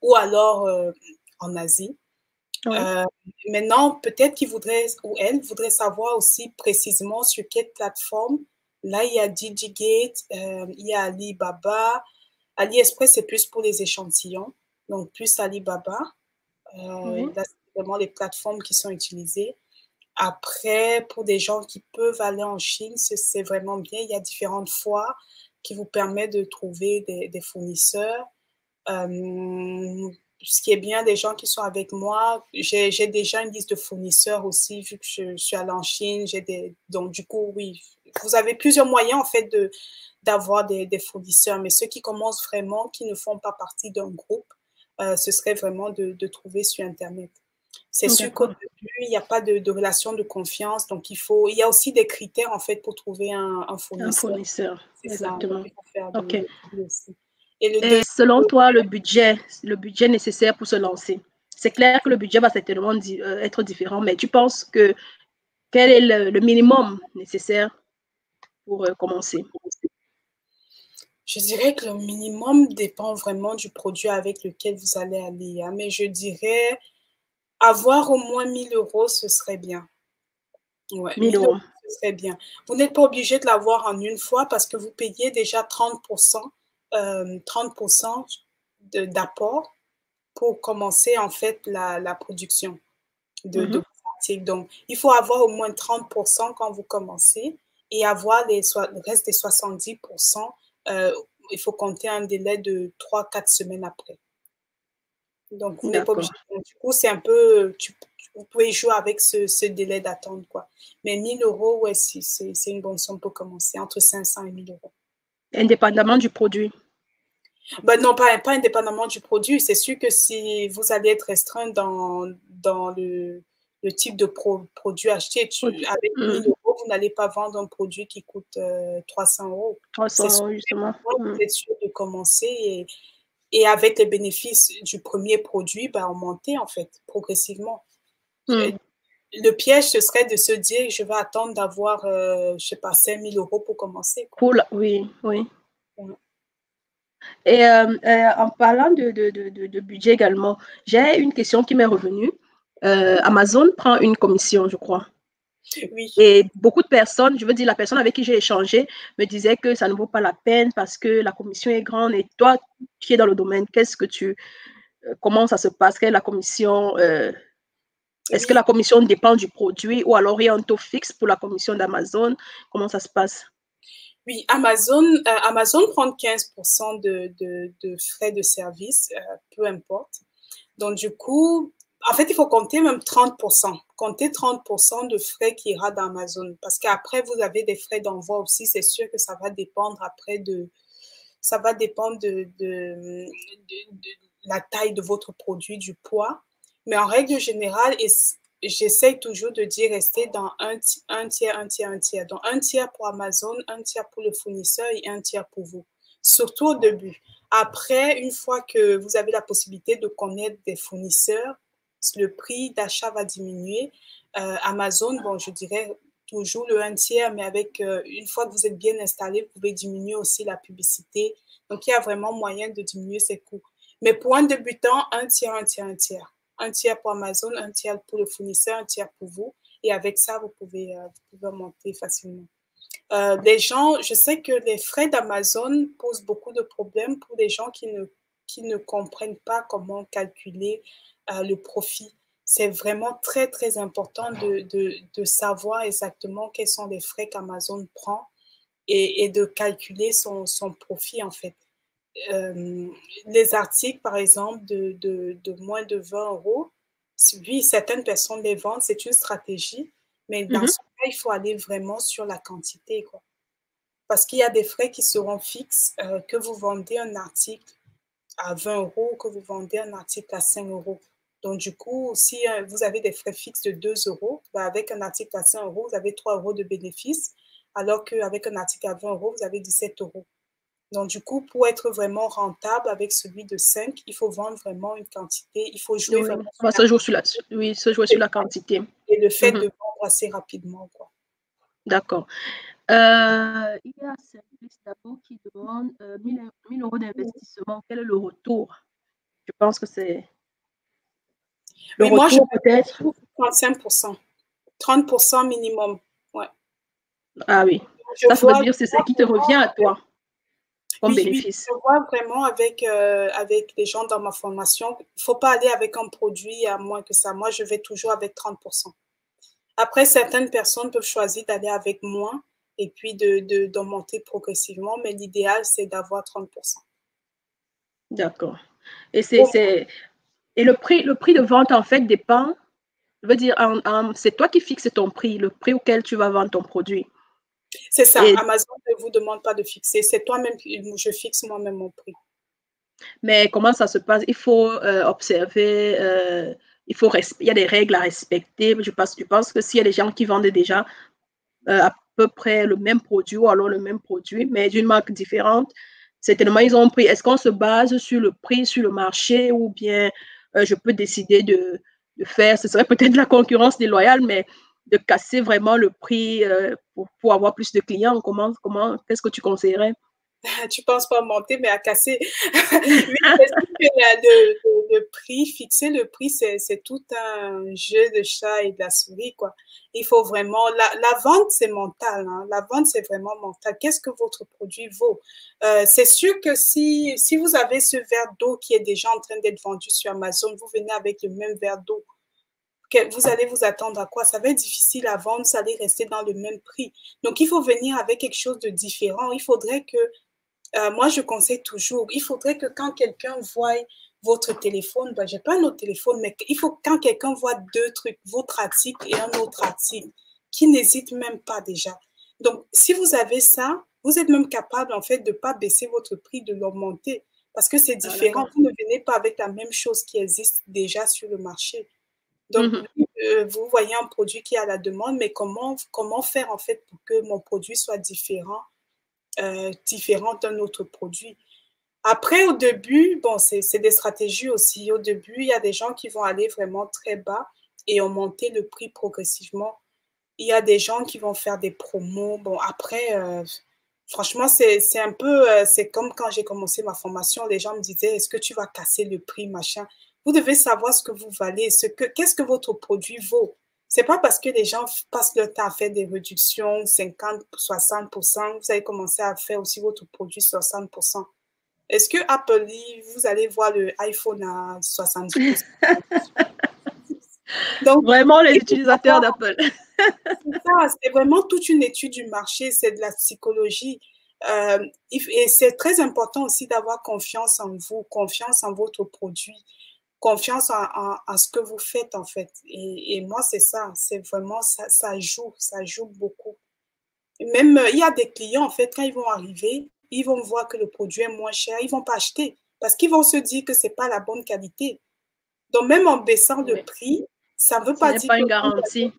ou alors en Asie. Maintenant, peut-être qu'il voudrait, ou elle voudrait savoir aussi précisément sur quelle plateforme. Là, il y a DigiGate, il y a Alibaba. AliExpress, c'est plus pour les échantillons, donc plus Alibaba. Là, c'est vraiment les plateformes qui sont utilisées. Après, pour des gens qui peuvent aller en Chine, c'est vraiment bien. Il y a différentes foires qui vous permettent de trouver des fournisseurs. Ce qui est bien, des gens qui sont avec moi, j'ai déjà une liste de fournisseurs aussi, vu que je suis allée en Chine. Donc, du coup, oui, vous avez plusieurs moyens, en fait, d'avoir des fournisseurs. Mais ceux qui commencent vraiment, qui ne font pas partie d'un groupe, ce serait vraiment de trouver sur Internet. C'est sûr qu'au début, il n'y a pas de relation de confiance. Donc, il y a aussi des critères, en fait, pour trouver un fournisseur. Un fournisseur, exactement. OK. Et selon toi, le budget nécessaire pour se lancer, c'est clair que le budget va certainement être différent, mais tu penses que quel est le minimum nécessaire? pour commencer? Je dirais que le minimum dépend vraiment du produit avec lequel vous allez aller, hein, mais je dirais avoir au moins 1 000 €, ce serait bien. Ouais, 1000 1 000 €, euros. ce serait bien. Vous n'êtes pas obligé de l'avoir en une fois parce que vous payez déjà 30 d'apport pour commencer, en fait, la production de Mhm. vos articles. Donc, il faut avoir au moins 30 quand vous commencez et avoir le reste des 70 il faut compter un délai de 3-4 semaines après. Donc, vous n'êtes pas obligé. D'accord. Donc, du coup, c'est un peu, vous pouvez jouer avec ce délai d'attente, quoi. Mais 1 000 €, ouais, c'est une bonne somme pour commencer, entre 500 et 1 000 €. Indépendamment du produit. Ben non, pas indépendamment du produit. C'est sûr que si vous allez être restreint dans le type de produit acheté, avec 1 000 €, vous n'allez pas vendre un produit qui coûte 300 €. 300 C'est sûr euros, justement. que vous êtes sûr de commencer et avec les bénéfices du premier produit, ben, augmenter en fait, progressivement. Le piège, ce serait de se dire, je vais attendre d'avoir, je sais pas, 5 000 € pour commencer, quoi. Oui, oui. Ouais. Et en parlant de budget également, j'ai une question qui m'est revenue. Amazon prend une commission, je crois. Oui. Et beaucoup de personnes, je veux dire, la personne avec qui j'ai échangé me disait que ça ne vaut pas la peine parce que la commission est grande. Et toi, qui es dans le domaine, comment ça se passe? Quelle est la commission? Est-ce que Oui, la commission dépend du produit ou alors il y a un taux fixe pour la commission d'Amazon? Comment ça se passe? oui, Amazon prend 15 de frais de service, peu importe. Donc, du coup, en fait, il faut compter même 30 compter 30 de frais qui ira dans Amazon. Parce qu'après, vous avez des frais d'envoi aussi. C'est sûr que ça va dépendre après ça va dépendre de la taille de votre produit, du poids. Mais en règle générale, j'essaie toujours de dire rester dans un tiers, un tiers, un tiers. Donc, un tiers pour Amazon, un tiers pour le fournisseur et un tiers pour vous. Surtout au début. Après, une fois que vous avez la possibilité de connaître des fournisseurs, le prix d'achat va diminuer. Amazon, bon, je dirais toujours le un tiers, mais avec une fois que vous êtes bien installé, vous pouvez diminuer aussi la publicité. Donc, il y a vraiment moyen de diminuer ses coûts. Mais pour un débutant, un tiers, un tiers, un tiers. Un tiers pour Amazon, un tiers pour le fournisseur, un tiers pour vous. Et avec ça, vous pouvez monter facilement. Les gens, je sais que les frais d'Amazon posent beaucoup de problèmes pour les gens qui ne comprennent pas comment calculer le profit. C'est vraiment très, très important de savoir exactement quels sont les frais qu'Amazon prend et de calculer son profit, en fait. Les articles, par exemple, de moins de 20 €, oui, certaines personnes les vendent, c'est une stratégie, mais dans ce cas, il faut aller vraiment sur la quantité, quoi. Parce qu'il y a des frais qui seront fixes, que vous vendez un article à 20 € ou que vous vendez un article à 5 €. Donc, du coup, si vous avez des frais fixes de 2 €, ben avec un article à 5 €, vous avez 3 € de bénéfice, alors qu'avec un article à 20 €, vous avez 17 €. Donc, du coup, pour être vraiment rentable avec celui de 5, il faut vendre vraiment une quantité, il faut jouer Oui, vraiment on va sur la se jouer sur oui, se jouer sur la quantité. et le fait de vendre assez rapidement, quoi. D'accord. Il y a Service d'abord qui demande 1000 € d'investissement. Quel est le retour? Je pense que c'est le Oui, moi, je retour mets peut-être. 35%, 30% minimum. Ouais. Ah oui, Je ça veut vois, dire c'est ce qui te revient à toi comme oui, oui, bénéfice. je vois vraiment avec les gens dans ma formation, il ne faut pas aller avec un produit à moins que ça. Moi, je vais toujours avec 30%. Après, certaines personnes peuvent choisir d'aller avec moins et puis d'augmenter progressivement, mais l'idéal, c'est d'avoir 30%. D'accord. Et Bon, et le prix de vente en fait dépend. Je veux dire, c'est toi qui fixes ton prix, le prix auquel tu vas vendre ton produit. c'est ça. Et, Amazon ne vous demande pas de fixer. C'est toi-même, je fixe moi-même mon prix. mais comment ça se passe? Il faut observer, il y a des règles à respecter. Tu penses que s'il y a des gens qui vendent déjà à peu près le même produit ou alors le même produit, mais d'une marque différente, certainement ils ont un prix. Est-ce qu'on se base sur le prix sur le marché ou bien je peux décider de faire, ce serait peut-être de la concurrence déloyale, mais de casser vraiment le prix pour avoir plus de clients? Qu'est-ce que tu conseillerais? Tu penses pas monter, mais à casser. Oui, c'est sûr que le prix, fixer le prix, c'est tout un jeu de chat et de la souris, quoi. Il faut vraiment, la vente, c'est mental, hein. La vente, c'est vraiment mental. Qu'est-ce que votre produit vaut? C'est sûr que si vous avez ce verre d'eau qui est déjà en train d'être vendu sur Amazon, vous venez avec le même verre d'eau. Vous allez vous attendre à quoi? Ça va être difficile à vendre, ça allait rester dans le même prix. Donc, il faut venir avec quelque chose de différent. Il faudrait que moi, je conseille toujours, il faudrait que quand quelqu'un voit votre téléphone, ben, j'ai pas un autre téléphone, mais il faut quand quelqu'un voit deux trucs, votre article et un autre article, qui n'hésite même pas déjà. Donc, si vous avez ça, vous êtes même capable, en fait, de pas baisser votre prix, de l'augmenter, parce que c'est différent. Vous ne venez pas avec la même chose qui existe déjà sur le marché. Donc, vous voyez un produit qui a la demande, mais comment faire, en fait, pour que mon produit soit différent d'un autre produit. Après, au début, bon, c'est des stratégies aussi. Au début, il y a des gens qui vont aller vraiment très bas et augmenter le prix progressivement. Il y a des gens qui vont faire des promos. Bon, après, franchement, c'est un peu, c'est comme quand j'ai commencé ma formation, les gens me disaient, est-ce que tu vas casser le prix, machin? Vous devez savoir ce que vous valez, qu'est-ce que votre produit vaut. C'est pas parce que les gens passent leur temps à faire des réductions, 50, 60%, vous allez commencer à faire aussi votre produit 60%. Est-ce que Apple, vous allez voir le iPhone à 70%? Donc, vraiment les utilisateurs d'Apple. C'est ça, c'est vraiment toute une étude du marché, c'est de la psychologie. Et c'est très important aussi d'avoir confiance en vous, confiance en votre produit, confiance en ce que vous faites en fait. Et moi, c'est ça, c'est vraiment ça joue beaucoup. Même, il y a des clients en fait, quand ils vont arriver, ils vont voir que le produit est moins cher, ils vont pas acheter parce qu'ils vont se dire que c'est pas la bonne qualité. Donc, même en baissant le prix, ça ne veut pas dire pas que une garantie.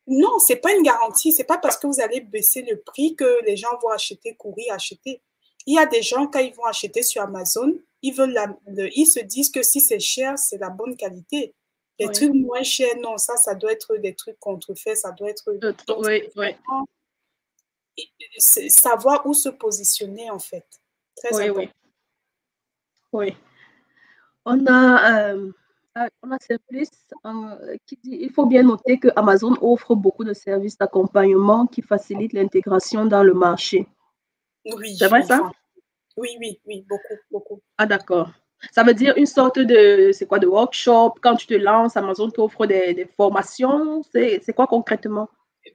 non, c'est pas une garantie. C'est pas parce que vous allez baisser le prix que les gens vont acheter, courir, acheter. Il y a des gens, quand ils vont acheter sur Amazon, ils se disent que si c'est cher, c'est la bonne qualité. Les trucs moins chers, non, ça doit être des trucs contrefaits, ça doit être... Donc, c'est savoir où se positionner, en fait. Très important. Oui. On a Simplice qui dit il faut bien noter que Amazon offre beaucoup de services d'accompagnement qui facilitent l'intégration dans le marché. Oui, c'est vrai ça? Oui, beaucoup. Ah, d'accord. Ça veut dire une sorte de workshop. Quand tu te lances, Amazon t'offre des formations. C'est quoi concrètement?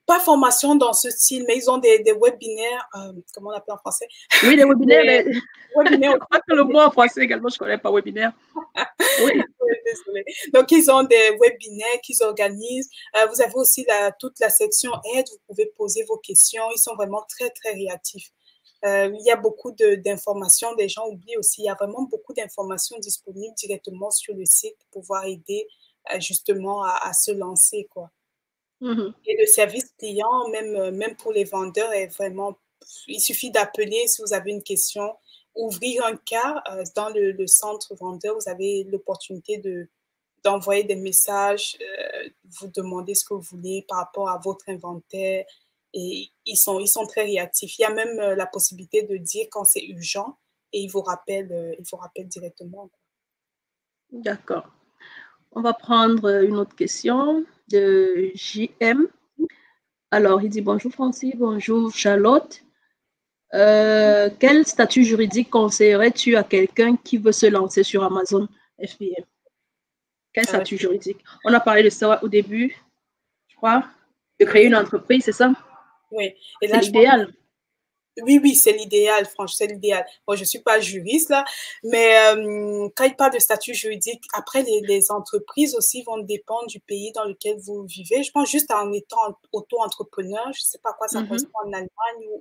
Pas formation dans ce style, mais ils ont des webinaires, comment on appelle en français? Oui, des webinaires. Webinaires. Je crois que le mot en français également, je ne connais pas webinaire. Oui. Désolée. Donc, ils ont des webinaires qu'ils organisent. Vous avez aussi toute la section aide. Vous pouvez poser vos questions. Ils sont vraiment très, très réactifs. Il y a beaucoup d'informations. Des gens oublient aussi. Il y a vraiment beaucoup d'informations disponibles directement sur le site pour pouvoir aider justement à se lancer, quoi. Et le service client, même pour les vendeurs, est vraiment... Il suffit d'appeler si vous avez une question, ouvrir un cas dans le centre vendeur. Vous avez l'opportunité d'envoyer des messages, vous demander ce que vous voulez par rapport à votre inventaire. Et ils sont très réactifs. Il y a même la possibilité de dire quand c'est urgent et ils vous rappellent directement. D'accord. On va prendre une autre question de JM. Alors, il dit bonjour Francis, bonjour Charlotte. Quel statut juridique conseillerais-tu à quelqu'un qui veut se lancer sur Amazon FBA? Quel statut juridique? On a parlé de ça au début, je crois, de créer une entreprise, c'est ça? Oui. C'est l'idéal. Oui, c'est l'idéal, franchement, c'est l'idéal. Bon, je ne suis pas juriste, là, mais quand il parle de statut juridique, après, les entreprises aussi vont dépendre du pays dans lequel vous vivez. Je pense juste en étant auto-entrepreneur, je ne sais pas à quoi ça correspond en Allemagne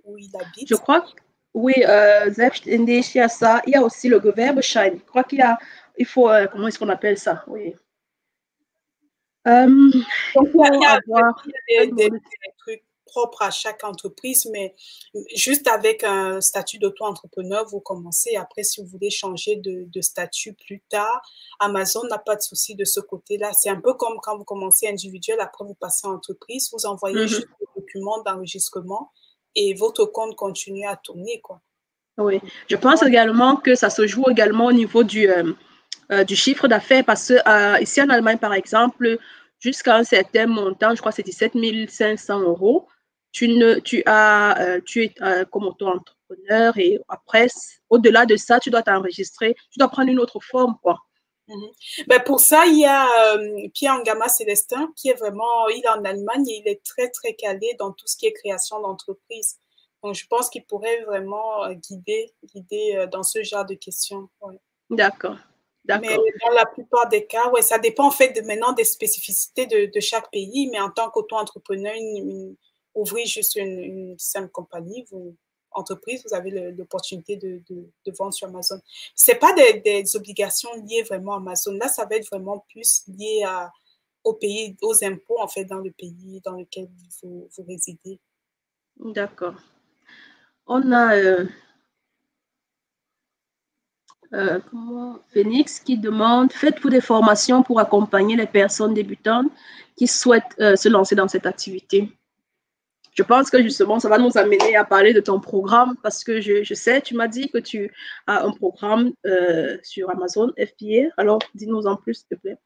où il habite. Je crois, oui, il y a ça. Il y a aussi le Gewerbeschein. Je crois il faut, comment est-ce qu'on appelle ça? Oui. Donc, il y a des trucs propre à chaque entreprise, mais juste avec un statut d'auto-entrepreneur, vous commencez. Après, si vous voulez changer de statut plus tard, Amazon n'a pas de souci de ce côté-là. C'est un peu comme quand vous commencez individuel, après vous passez en entreprise, vous envoyez juste le document d'enregistrement et votre compte continue à tourner, quoi. Oui, je pense également que ça se joue également au niveau du chiffre d'affaires parce que ici en Allemagne, par exemple, jusqu'à un certain montant, je crois que c'est 17 500 euros, tu es comme auto-entrepreneur et après, au-delà de ça, tu dois t'enregistrer, tu dois prendre une autre forme, quoi. Ben pour ça, il y a Pierre Ngama Célestin qui est vraiment, il est en Allemagne et il est très, très calé dans tout ce qui est création d'entreprise. Donc, je pense qu'il pourrait vraiment guider dans ce genre de questions. Ouais. D'accord. Mais dans la plupart des cas, ouais, ça dépend en fait maintenant des spécificités de chaque pays. Mais en tant qu'auto-entrepreneur, ouvrir juste une simple compagnie, entreprise, vous avez l'opportunité de vendre sur Amazon. C'est pas des obligations liées vraiment à Amazon. Là, ça va être vraiment plus lié au pays, aux impôts en fait dans le pays dans lequel vous résidez. D'accord. On a Phoenix qui demande, faites-vous des formations pour accompagner les personnes débutantes qui souhaitent se lancer dans cette activité? Je pense que justement, ça va nous amener à parler de ton programme parce que je sais, tu m'as dit que tu as un programme sur Amazon FBA. Alors, dis-nous en plus, s'il te plaît.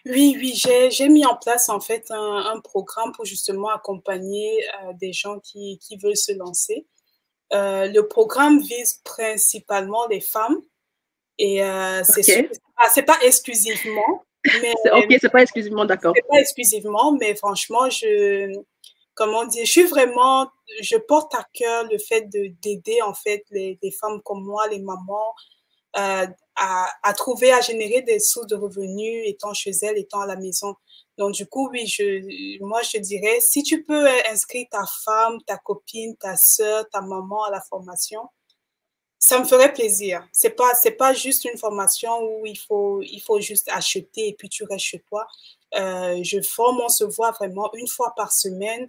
Oui, j'ai mis en place en fait un programme pour justement accompagner des gens qui veulent se lancer. Le programme vise principalement les femmes et c'est pas exclusivement, mais ok, c'est pas exclusivement, d'accord. C'est pas exclusivement, mais franchement, comment dire, je porte à cœur le fait d'aider en fait les femmes comme moi, les mamans, à trouver, à générer des sources de revenus étant chez elles, étant à la maison. Donc, du coup, oui, moi, je dirais, si tu peux inscrire ta femme, ta copine, ta sœur, ta maman à la formation, ça me ferait plaisir. C'est pas juste une formation où il faut juste acheter et puis tu restes chez toi. On se voit vraiment une fois par semaine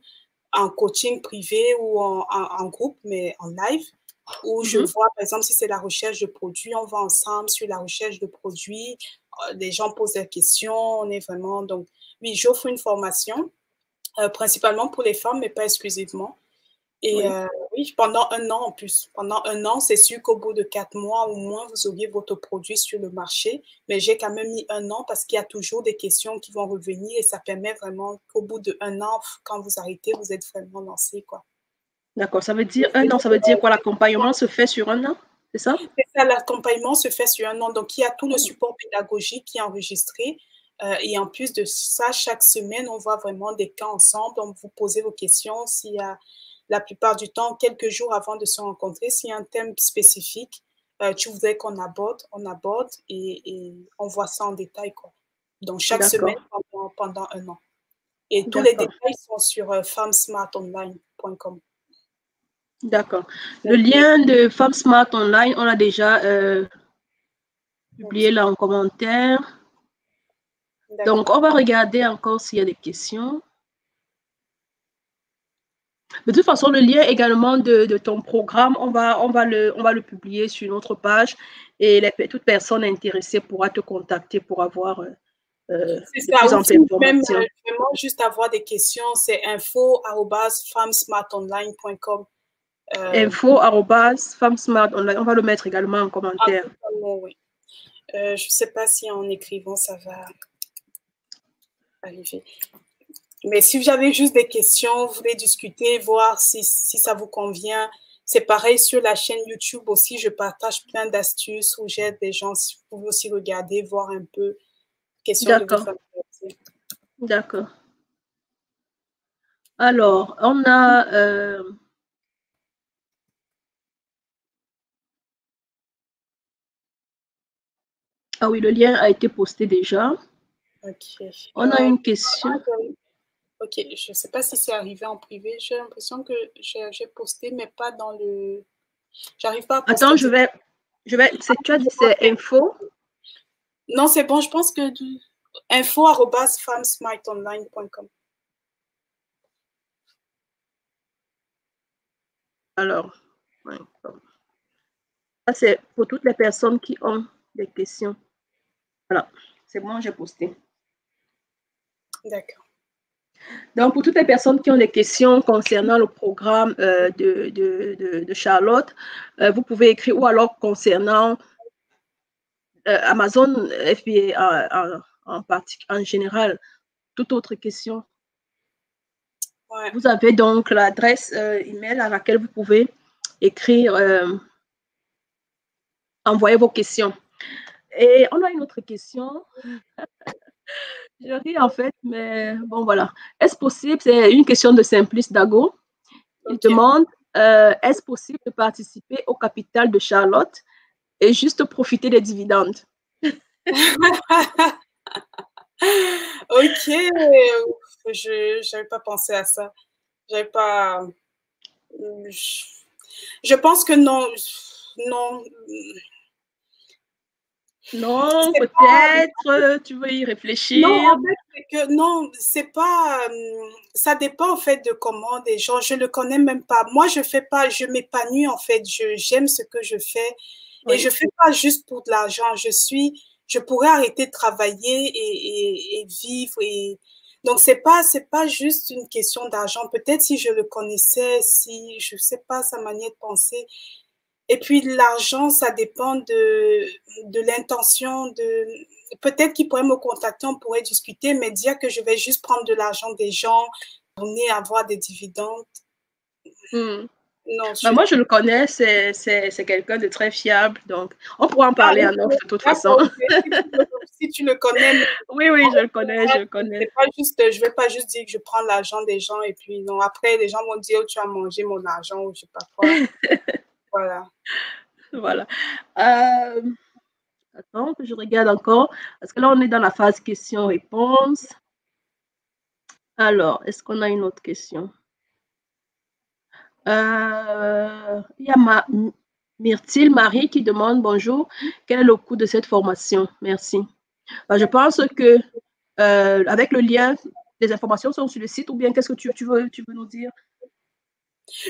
en coaching privé ou en groupe, mais en live, où je vois, par exemple, si c'est la recherche de produits, on va ensemble sur la recherche de produits, les gens posent des questions, on est vraiment, donc, oui, j'offre une formation, principalement pour les femmes, mais pas exclusivement. Et oui, pendant un an en plus. Pendant un an, c'est sûr qu'au bout de 4 mois au moins, vous auriez votre produit sur le marché. Mais j'ai quand même mis un an parce qu'il y a toujours des questions qui vont revenir et ça permet vraiment qu'au bout de un an, quand vous arrêtez, vous êtes vraiment lancé, quoi. D'accord, ça veut dire un an, ça veut dire quoi? L'accompagnement se fait sur un an, c'est ça? C'est ça, l'accompagnement se fait sur un an. Donc, il y a tout le support pédagogique qui est enregistré. Et en plus de ça, chaque semaine, on voit vraiment des cas ensemble. Donc, vous posez vos questions. S'il y a la plupart du temps, quelques jours avant de se rencontrer, s'il y a un thème spécifique, tu voudrais qu'on aborde, on aborde et on voit ça en détail, quoi. Donc, chaque semaine pendant un an. Et tous les détails sont sur femsmartonline.com. D'accord. Le lien de Femmes Smart Online, on l'a déjà publié là en commentaire. Donc, on va regarder encore s'il y a des questions. De toute façon, le lien également de ton programme, on va le publier sur notre page et toute personne intéressée pourra te contacter pour avoir c'est ça, ou si même vraiment juste avoir des questions, c'est info@femsmartonline.com. Info@femsmartonline, on va le mettre également en commentaire. Oui. Je ne sais pas si en écrivant, ça va arriver. Mais si vous avez juste des questions, vous voulez discuter, voir si ça vous convient, c'est pareil sur la chaîne YouTube aussi, je partage plein d'astuces où j'aide des gens, si vous pouvez aussi regarder, voir un peu, question de votre intérêt. D'accord. Alors, on a... Ah oui, le lien a été posté déjà. Ok. On a une question. Ok, je ne sais pas si c'est arrivé en privé. J'ai l'impression que j'ai posté, mais pas dans le... J'arrive pas à poster. Attends, tu as dit c'est info? Non, c'est bon, je pense que info@femsmartonline.com. Alors, ouais, bon. Ça, c'est pour toutes les personnes qui ont des questions. Voilà, c'est bon, j'ai posté. D'accord. Donc, pour toutes les personnes qui ont des questions concernant le programme de Charlotte, vous pouvez écrire, ou alors concernant Amazon FBA en général, toute autre question. Ouais. Vous avez donc l'adresse email à laquelle vous pouvez écrire, envoyer vos questions. Et on a une autre question. Je ris en fait, mais bon, voilà. Est-ce possible, c'est une question de Simplice Dago. Il demande, est-ce possible de participer au capital de Charlotte et juste profiter des dividendes? Ok, je n'avais pas pensé à ça. J'avais pas. Je pense que non. Non. Non, peut-être, tu veux y Non, réfléchir. en fait, c'est que non, c'est pas. Ça dépend en fait de comment des gens. Je le connais même pas. Moi, je fais pas. Je m'épanouis en fait. J'aime ce que je fais et Oui. je fais pas juste pour de l'argent. Je pourrais arrêter de travailler et vivre et donc c'est pas juste une question d'argent. Peut-être si je le connaissais, si je sais pas sa manière de penser. Et puis l'argent, ça dépend de l'intention, de peut-être qu'il pourrait me contacter, on pourrait discuter, mais dire que je vais juste prendre de l'argent des gens, donner, avoir des dividendes. Hmm. Non, Ben, moi, je le connais, c'est quelqu'un de très fiable, donc on pourra en ah, parler en off okay. de toute façon. D'accord, okay. Si tu le connais, mais Oui, oui, je le connais, je le connais. c'est pas juste, je vais pas juste dire que je prends l'argent des gens et puis non, après les gens vont dire oh, tu as mangé mon argent ou je sais pas quoi. Voilà. Voilà. Euh, attends que je regarde encore, parce que là, on est dans la phase questions-réponses. Alors, est-ce qu'on a une autre question? Il y a Myrtille Marie qui demande bonjour, quel est le coût de cette formation? Merci. Ben, je pense que avec le lien, les informations sont sur le site ou bien qu'est-ce que tu veux nous dire?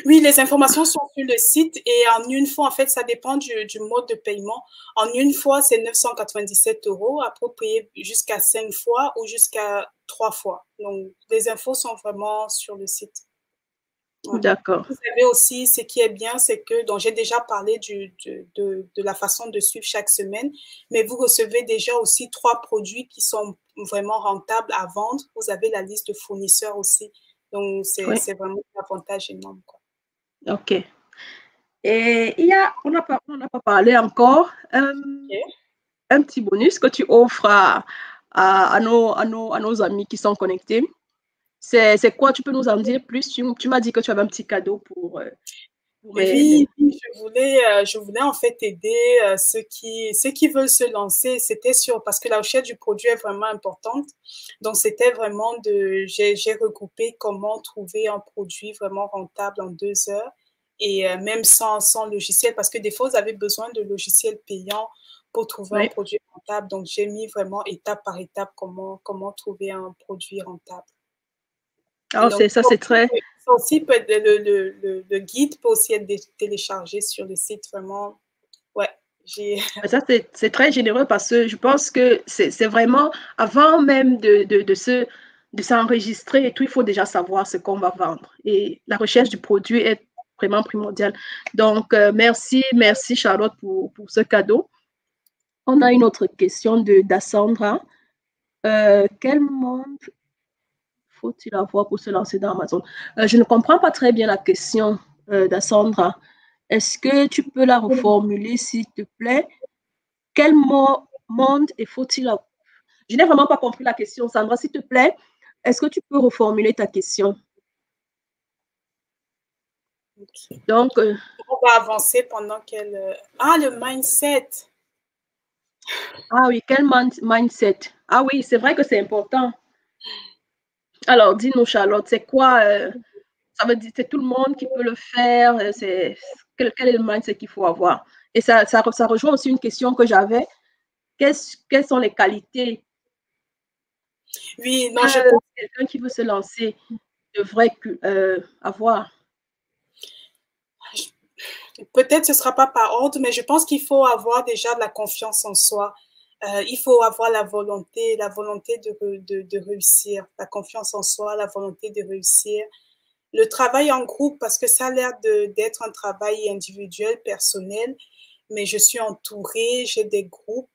Oui, les informations sont sur le site et en une fois, en fait, ça dépend du mode de paiement. En une fois, c'est 997 €. Après, vous payez jusqu'à 5 fois ou jusqu'à 3 fois. Donc, les infos sont vraiment sur le site. Ouais. D'accord. Vous savez aussi, ce qui est bien, c'est que, donc j'ai déjà parlé de la façon de suivre chaque semaine, mais vous recevez déjà aussi 3 produits qui sont vraiment rentables à vendre. Vous avez la liste de fournisseurs aussi. Donc, Oui. c'est vraiment un avantage énorme, quoi. OK. Et on n'a pas parlé encore, Okay. un petit bonus que tu offres à nos amis qui sont connectés. C'est quoi? Tu peux nous en dire plus? Tu m'as dit que tu avais un petit cadeau pour Oui, je voulais en fait aider ceux qui veulent se lancer. C'était sûr parce que la recherche du produit est vraiment importante. Donc, c'était vraiment j'ai regroupé comment trouver un produit vraiment rentable en 2 heures et même sans logiciel parce que des fois, vous avez besoin de logiciels payants pour trouver un Oui. produit rentable. Donc, j'ai mis vraiment étape par étape comment trouver un produit rentable. Alors, Donc, ça, c'est très. ça aussi peut être, le guide peut aussi être téléchargé sur le site. Vraiment, ouais, j'ai. Ça, c'est très généreux parce que je pense que c'est vraiment, avant même de s'enregistrer et tout, il faut déjà savoir ce qu'on va vendre. Et la recherche du produit est vraiment primordiale. Donc, merci Charlotte pour ce cadeau. On a une autre question d'Assandra. Quel monde faut-il avoir pour se lancer dans Amazon? Je ne comprends pas très bien la question d'Assandra. Est-ce que tu peux la reformuler, s'il te plaît? Quel monde faut-il avoir? Je n'ai vraiment pas compris la question, Sandra. S'il te plaît, est-ce que tu peux reformuler ta question? Okay. Donc, On va avancer pendant qu'elle. Ah, le mindset. ah oui, quel mindset? Ah oui, c'est vrai que c'est important. Alors, dis-nous, Charlotte, c'est quoi? Ça veut dire que c'est tout le monde qui peut le faire. Quel est le mindset qu'il faut avoir? Et ça rejoint aussi une question que j'avais. Quelles sont les qualités Oui, non, je que pense. quelqu'un qui veut se lancer devrait avoir? peut-être ce ne sera pas par ordre, mais je pense qu'il faut avoir déjà de la confiance en soi. Il faut avoir la volonté de réussir, la confiance en soi, la volonté de réussir. Le travail en groupe, parce que ça a l'air d'être un travail individuel, personnel, mais je suis entourée, j'ai des groupes,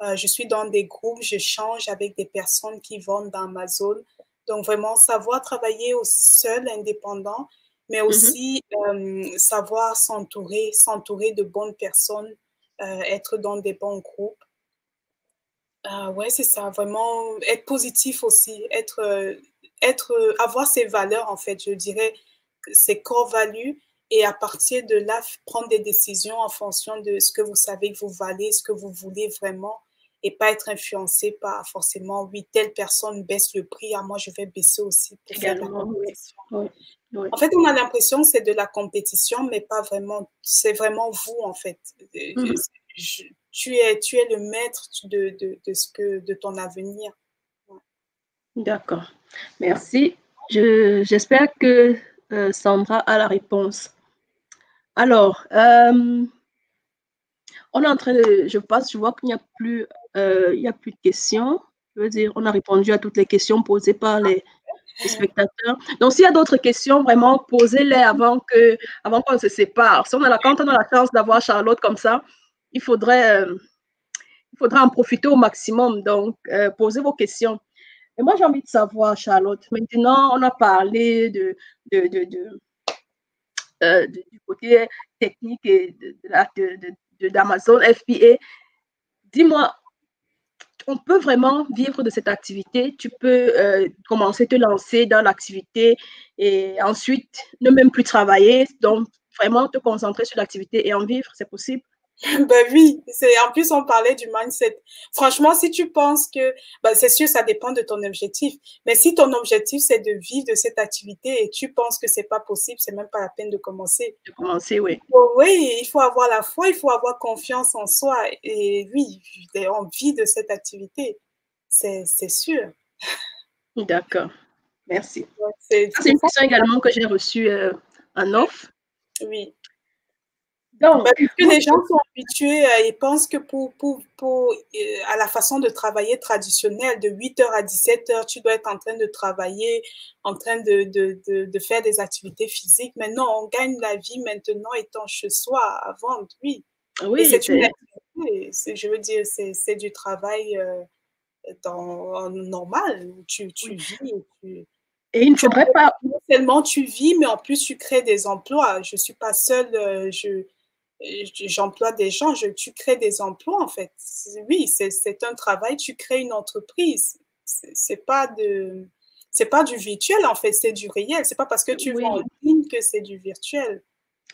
je suis dans des groupes, j'échange avec des personnes qui vendent dans ma zone. Donc vraiment, savoir travailler au seul, indépendant, mais aussi savoir s'entourer de bonnes personnes, être dans des bons groupes. Ouais, c'est ça, vraiment être positif aussi, avoir ses valeurs en fait, je dirais, ses core values et à partir de là, prendre des décisions en fonction de ce que vous savez que vous valez, ce que vous voulez vraiment et pas être influencé par forcément, oui, telle personne baisse le prix, ah, moi je vais baisser aussi pour faire de la Également, oui. compétition. Oui, oui. En fait, on a l'impression que c'est de la compétition, mais pas vraiment, c'est vraiment vous en fait. Tu es le maître de ton avenir. Ouais. D'accord. Merci. J'espère que Sandra a la réponse. Alors, on est en train de, je vois qu'il n'y a plus, il y a plus de questions. Je veux dire, on a répondu à toutes les questions posées par les spectateurs. Donc, s'il y a d'autres questions, vraiment, posez-les avant qu'on se sépare. Si quand on a la chance d'avoir Charlotte comme ça, il faudrait, il faudra en profiter au maximum. Donc, posez vos questions. Et moi, j'ai envie de savoir, Charlotte, maintenant, on a parlé du côté technique et d'Amazon FBA. Dis-moi, on peut vraiment vivre de cette activité. Tu peux commencer à te lancer dans l'activité et ensuite ne même plus travailler. Donc, vraiment te concentrer sur l'activité et en vivre, c'est possible? Ben oui, en plus on parlait du mindset. Franchement, si tu penses que, ben c'est sûr, ça dépend de ton objectif. Mais si ton objectif c'est de vivre de cette activité et tu penses que c'est pas possible, c'est même pas la peine de commencer. De commencer, oui. Oui, il faut avoir la foi, il faut avoir confiance en soi. Et oui, on vit de cette activité, c'est sûr. D'accord, merci. Ouais, C'est une question également que j'ai reçue en off. oui. Parce Donc, que les gens sont habitués et pensent que à la façon de travailler traditionnelle, de 8h à 17h, tu dois être en train de travailler, en train de faire des activités physiques. Mais non, on gagne la vie maintenant étant chez soi avant, oui. Et oui, c'est une activité, je veux dire, c'est du travail normal, où tu oui. vis. Et il ne faudrait pas. Non seulement tu vis, mais en plus tu crées des emplois. Je ne suis pas seule, j'emploie des gens, tu crées des emplois en fait. Oui, c'est un travail, tu crées une entreprise. C'est pas du virtuel en fait, c'est du réel. C'est pas parce que tu vas en Oui, ligne que c'est du virtuel.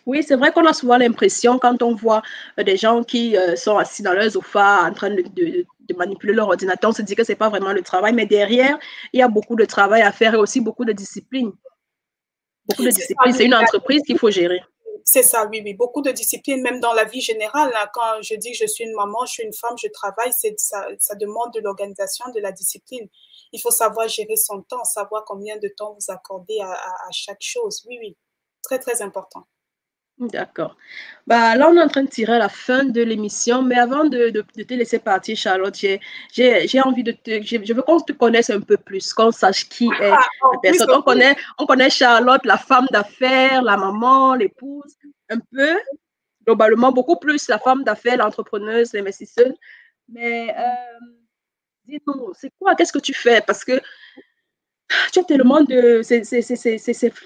oui, c'est vrai qu'on a souvent l'impression, quand on voit des gens qui sont assis dans leur sofa en train de manipuler leur ordinateur, on se dit que ce n'est pas vraiment le travail, mais derrière, il y a beaucoup de travail à faire et aussi beaucoup de discipline. Beaucoup de C'est ça, discipline, c'est une entreprise qu'il faut gérer. c'est ça, oui, oui. Beaucoup de disciplines, même dans la vie générale. Là, quand je dis que je suis une maman, je suis une femme, je travaille, ça demande de l'organisation, de la discipline. Il faut savoir gérer son temps, savoir combien de temps vous accordez à chaque chose. Oui, oui. Très, très important. D'accord. Bah, là, on est en train de tirer à la fin de l'émission, mais avant de te laisser partir, Charlotte, j'ai envie je veux qu'on te connaisse un peu plus, qu'on sache qui est la En plus, personne. On connaît Charlotte, la femme d'affaires, la maman, l'épouse, un peu, globalement, beaucoup plus la femme d'affaires, l'entrepreneuse, l'investisseuse. Mais dis-nous, c'est quoi, qu'est-ce que tu fais? Parce que tu as tellement de. C'est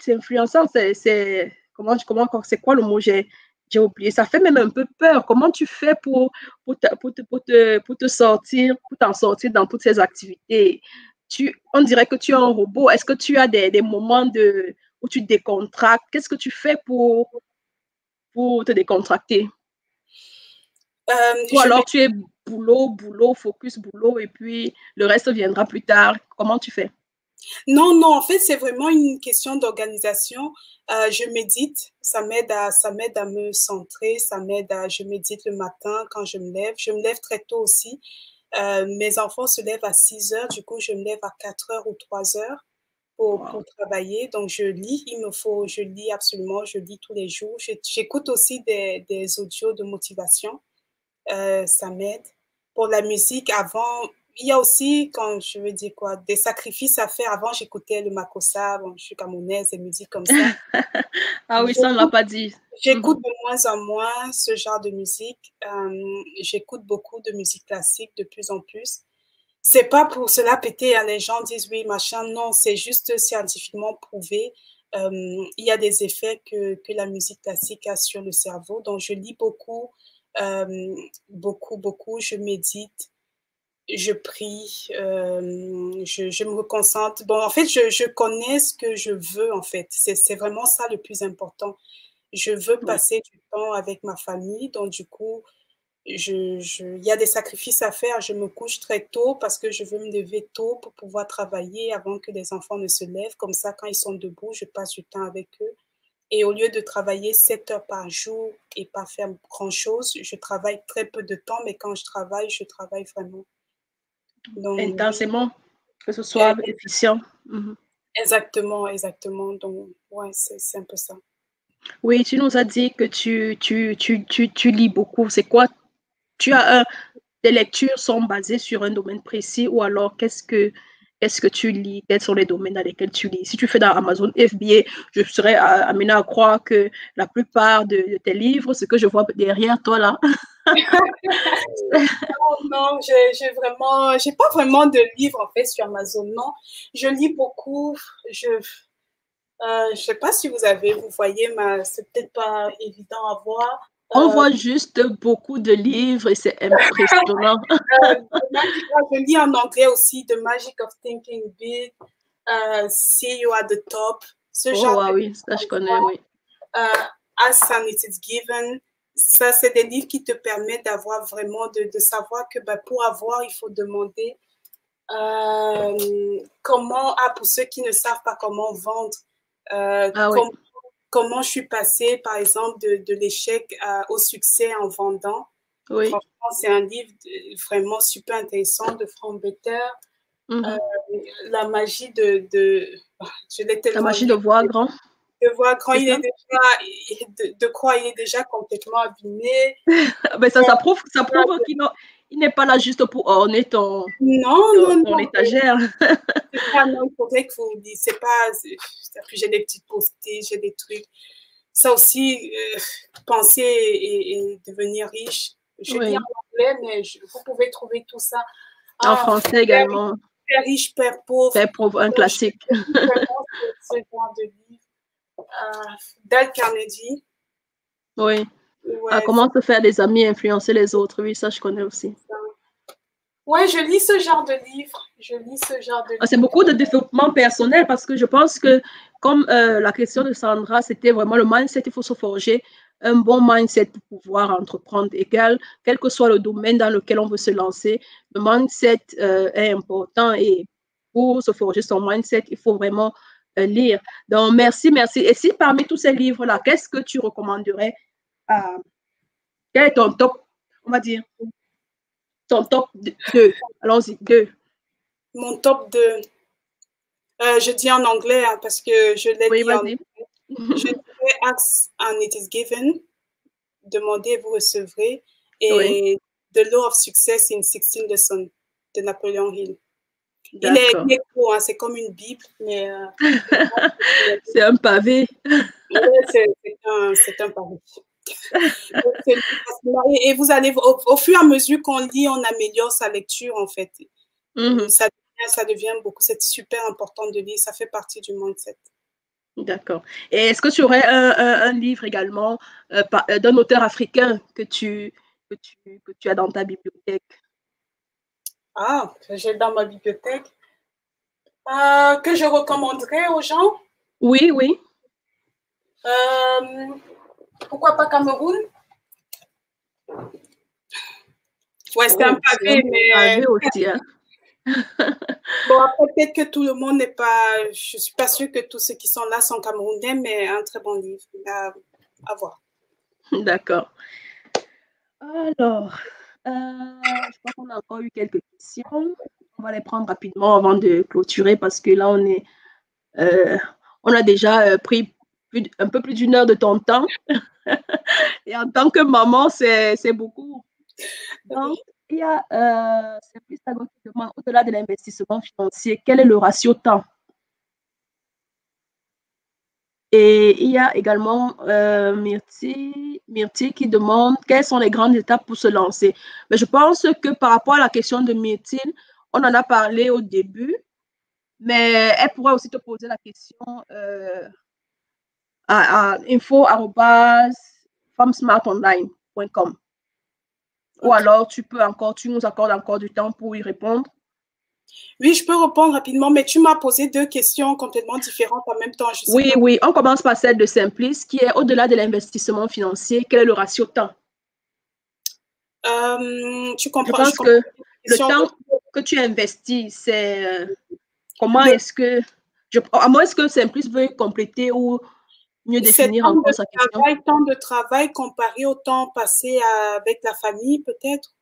influençant, c'est quoi le mot? J'ai oublié. Ça fait même un peu peur. Comment tu fais pour te sortir, pour t'en sortir dans toutes ces activités? On dirait que tu es un robot. Est-ce que tu as des moments où tu décontractes? Qu'est-ce que tu fais pour te décontracter? Ou je alors tu es boulot, boulot, focus, boulot, et puis le reste viendra plus tard. Comment tu fais? Non, non, en fait, c'est vraiment une question d'organisation. Je médite, ça m'aide à me centrer, je médite le matin quand je me lève. Je me lève très tôt aussi. Mes enfants se lèvent à 6 heures, du coup, je me lève à 4 heures ou 3 heures. pour travailler. Donc, je lis, je lis absolument, je lis tous les jours. J'écoute aussi des audios de motivation. Ça m'aide. Pour la musique, avant, il y a aussi, quand je veux dire quoi, des sacrifices à faire. Avant, j'écoutais le Makossa, bon, je suis camerounaise, des musiques comme ça. Ah oui, ça, on ne l'a pas dit. J'écoute de moins en moins ce genre de musique. J'écoute beaucoup de musique classique de plus en plus. C'est pas pour cela péter, hein, les gens disent oui, machin. Non, c'est juste scientifiquement prouvé. Il y a des effets que la musique classique a sur le cerveau. Donc, je lis beaucoup, beaucoup. Je médite, je prie, je me concentre. Bon, en fait, je connais ce que je veux, en fait. C'est vraiment ça le plus important. Je veux passer du temps avec ma famille. Donc, du coup, il y a des sacrifices à faire. Je me couche très tôt parce que je veux me lever tôt pour pouvoir travailler avant que les enfants ne se lèvent. Comme ça, quand ils sont debout, je passe du temps avec eux. Et au lieu de travailler 7 heures par jour et pas faire grand-chose, je travaille très peu de temps, mais quand je travaille vraiment. Donc, intensément, que ce soit efficient. Exactement. Donc, ouais, c'est un peu ça. Oui, tu nous as dit que tu lis beaucoup. C'est quoi? Tes lectures sont basées sur un domaine précis ou alors qu'est-ce que tu lis? Quels sont les domaines dans lesquels tu lis? Si tu fais dans Amazon FBA, je serais amenée à croire que la plupart de tes livres, ce que je vois derrière toi là. Non, j'ai pas vraiment de livres en fait sur Amazon, non. Je lis beaucoup. Je sais pas si vous voyez, mais c'est peut-être pas évident à voir. On voit juste beaucoup de livres et c'est impressionnant. Je lis en anglais aussi, The Magic of Thinking Big, See You at the Top. Ce genre de oui, ça je connais, oui. Ask and It is Given. Ça, c'est des livres qui te permettent d'avoir vraiment, de savoir que pour avoir, il faut demander comment, pour ceux qui ne savent pas comment vendre, comment je suis passée, par exemple, de l'échec au succès en vendant. Oui. Franchement, c'est un livre vraiment super intéressant de Frank Better. La magie la magie de voir grand. De voir grand, il est déjà, de croire, il est déjà complètement abîmé. Mais ça prouve qu'il n'est pas là juste pour orner ton étagère. Non, il faudrait que vous dites, c'est pas, j'ai des petites postées, j'ai des trucs. Ça aussi, penser et devenir riche. Je lis en anglais, mais vous pouvez trouver tout ça. En français également. Père riche, père pauvre. Père pauvre, un classique. Vraiment, ce genre de livre. Dale Carnegie. Oui. Ouais, comment se faire des amis, influencer les autres. Oui, ça, je connais aussi. Ouais, je lis ce genre de livre. C'est beaucoup de développement personnel parce que je pense que, comme la question de Sandra, c'était vraiment le mindset, il faut se forger un bon mindset pour pouvoir entreprendre égal, quel que soit le domaine dans lequel on veut se lancer. Le mindset est important et pour se forger son mindset, il faut vraiment lire. Donc, merci. Et si parmi tous ces livres-là, qu'est-ce que tu recommanderais? Quel est ton top, on va dire, ton top 2? Allons-y, 2. Mon top 2. Je dis en anglais parce que je l'ai dit en anglais. Je dirais Ask and It is Given. Demandez, vous recevrez. Et The Law of Success in 16 Lessons de Napoleon Hill. Il est court, c'est comme une Bible, mais c'est un pavé. C'est un pavé. Et vous allez, au fur et à mesure qu'on lit, on améliore sa lecture, en fait. Ça devient beaucoup, c'est super important de lire, ça fait partie du mindset. D'accord. Et est-ce que tu aurais un livre également d'un auteur africain que tu as dans ta bibliothèque? Ah, que j'ai dans ma bibliothèque. Que je recommanderais aux gens? Oui. Pourquoi pas Cameroun? Ouais, c'est un pavé, mais... pavé aussi, hein. Bon, après, peut-être que tout le monde n'est pas... Je ne suis pas sûre que tous ceux qui sont là sont camerounais, mais un très bon livre à voir. D'accord. Alors, je crois qu'on a encore eu quelques questions. On va les prendre rapidement avant de clôturer parce que là, on est On a déjà pris un peu plus d'une heure de ton temps. Et en tant que maman, c'est beaucoup. Donc, il y a Simplice Tago qui demande, au-delà de l'investissement financier, quel est le ratio temps? Et il y a également Myrti qui demande quelles sont les grandes étapes pour se lancer. Mais je pense que par rapport à la question de Myrtine, on en a parlé au début, mais elle pourrait aussi te poser la question à info@femsmartonline.com. Ou alors tu nous accordes encore du temps pour y répondre. Oui, je peux répondre rapidement, mais tu m'as posé deux questions complètement différentes en même temps. Oui, on commence par celle de Simplice, qui est au-delà de l'investissement financier, quel est le ratio temps? Tu comprends? Je pense que le temps que tu investis, c'est comment est-ce que... à moins que Simplice veuille compléter ou mieux définir encore sa question. Temps de travail comparé au temps passé avec la famille, peut-être?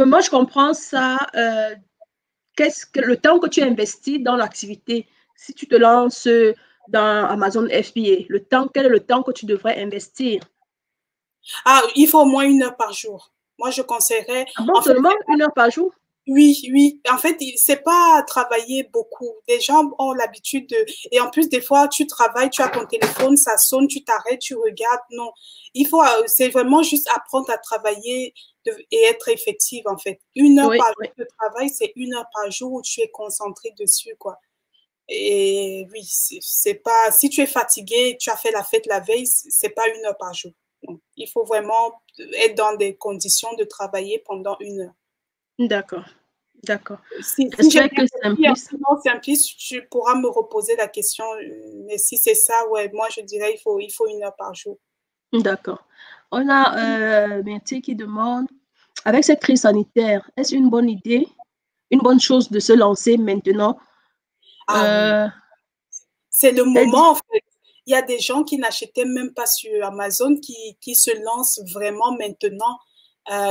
Moi, je comprends ça. Qu'est-ce que le temps que tu investis dans l'activité? Si tu te lances dans Amazon FBA, quel est le temps que tu devrais investir? Ah, il faut au moins 1 heure par jour. Moi, je conseillerais. Ah bon, seulement 1 heure par jour? Oui. En fait, c'est pas travailler beaucoup. Les gens ont l'habitude de... Et en plus, des fois, tu travailles, tu as ton téléphone, ça sonne, tu t'arrêtes, tu regardes. Non. C'est vraiment juste apprendre à travailler et être effective, en fait. 1 heure par jour de travail, c'est 1 heure par jour où tu es concentré dessus, quoi. Et oui, c'est pas... Si tu es fatigué, tu as fait la fête la veille, c'est pas 1 heure par jour. Donc, il faut vraiment être dans des conditions de travailler pendant 1 heure. D'accord. Si j'ai Simplice, tu pourras me reposer la question. Mais si c'est ça, ouais, moi je dirais il faut 1 heure par jour. D'accord. On a Berthier qui demande, avec cette crise sanitaire, est-ce une bonne idée, une bonne chose de se lancer maintenant? Oui. C'est le moment, en fait. Il y a des gens qui n'achetaient même pas sur Amazon qui se lancent vraiment maintenant,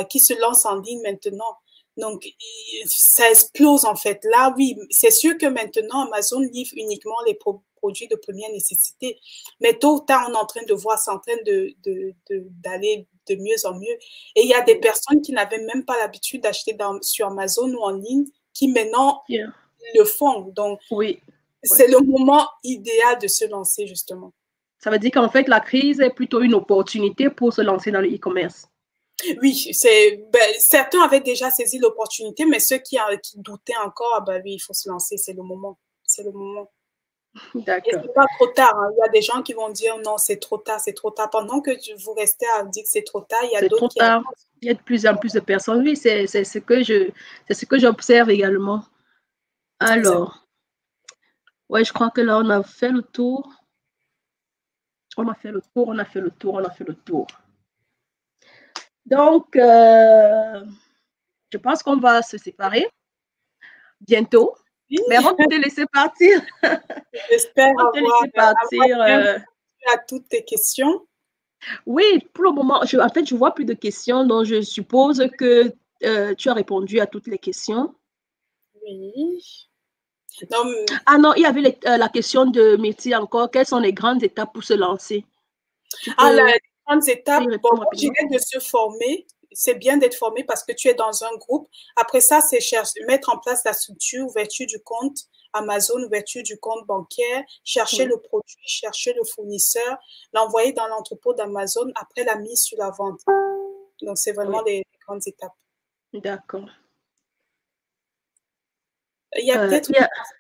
qui se lancent en ligne maintenant. Donc, ça explose en fait. Là, oui, c'est sûr que maintenant, Amazon livre uniquement les produits de première nécessité. Mais tôt ou tard, on est en train de voir, c'est en train d'aller de mieux en mieux. Et il y a des personnes qui n'avaient même pas l'habitude d'acheter sur Amazon ou en ligne, qui maintenant le font. Donc, c'est le moment idéal de se lancer, justement. Ça veut dire qu'en fait, la crise est plutôt une opportunité pour se lancer dans le e-commerce. Oui, certains avaient déjà saisi l'opportunité, mais ceux qui doutaient encore, oui, il faut se lancer, c'est le moment. C'est le moment. D'accord. C'est pas trop tard. Hein. Il y a des gens qui vont dire non, c'est trop tard, c'est trop tard. Pendant que vous restez à dire que c'est trop tard, il y a d'autres qui... Il y a de plus en plus de personnes. Oui, c'est ce que j'observe également. Alors, ouais, je crois que là, on a fait le tour. On a fait le tour. Donc, je pense qu'on va se séparer bientôt. Oui. Mais avant de te laisser partir, j'espère avoir à toutes tes questions. Oui, pour le moment, en fait, je ne vois plus de questions, donc je suppose que tu as répondu à toutes les questions. Oui. Ah non, il y avait la question de Métis encore. Quelles sont les grandes étapes pour se lancer? Les grandes étapes, moi, je dirais de se former. C'est bien d'être formé parce que tu es dans un groupe. Après ça, c'est mettre en place la structure, ouverture du compte Amazon, ouverture du compte bancaire, chercher le produit, chercher le fournisseur, l'envoyer dans l'entrepôt d'Amazon après la mise sur la vente. Donc, c'est vraiment les grandes étapes. D'accord. Il y a peut-être...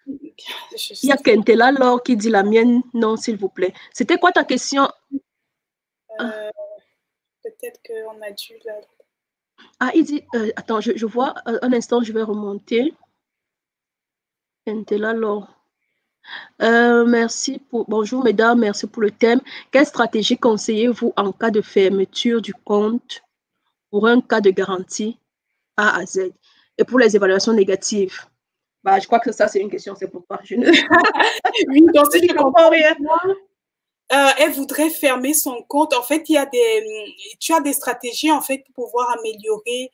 Il y a Kentela Laure qui dit la mienne, non, s'il vous plaît. C'était quoi ta question? Peut-être qu'on a dû... Ah, il dit... attends, je vois. Un instant, je vais remonter. Kentela Laure. Bonjour mesdames, merci pour le thème. Quelle stratégie conseillez-vous en cas de fermeture du compte pour un cas de garantie A à Z et pour les évaluations négatives? Je crois que ça, c'est une question, c'est pourquoi je ne... Oui, donc si je comprends rien. Elle voudrait fermer son compte. En fait, tu as des stratégies en fait pour pouvoir améliorer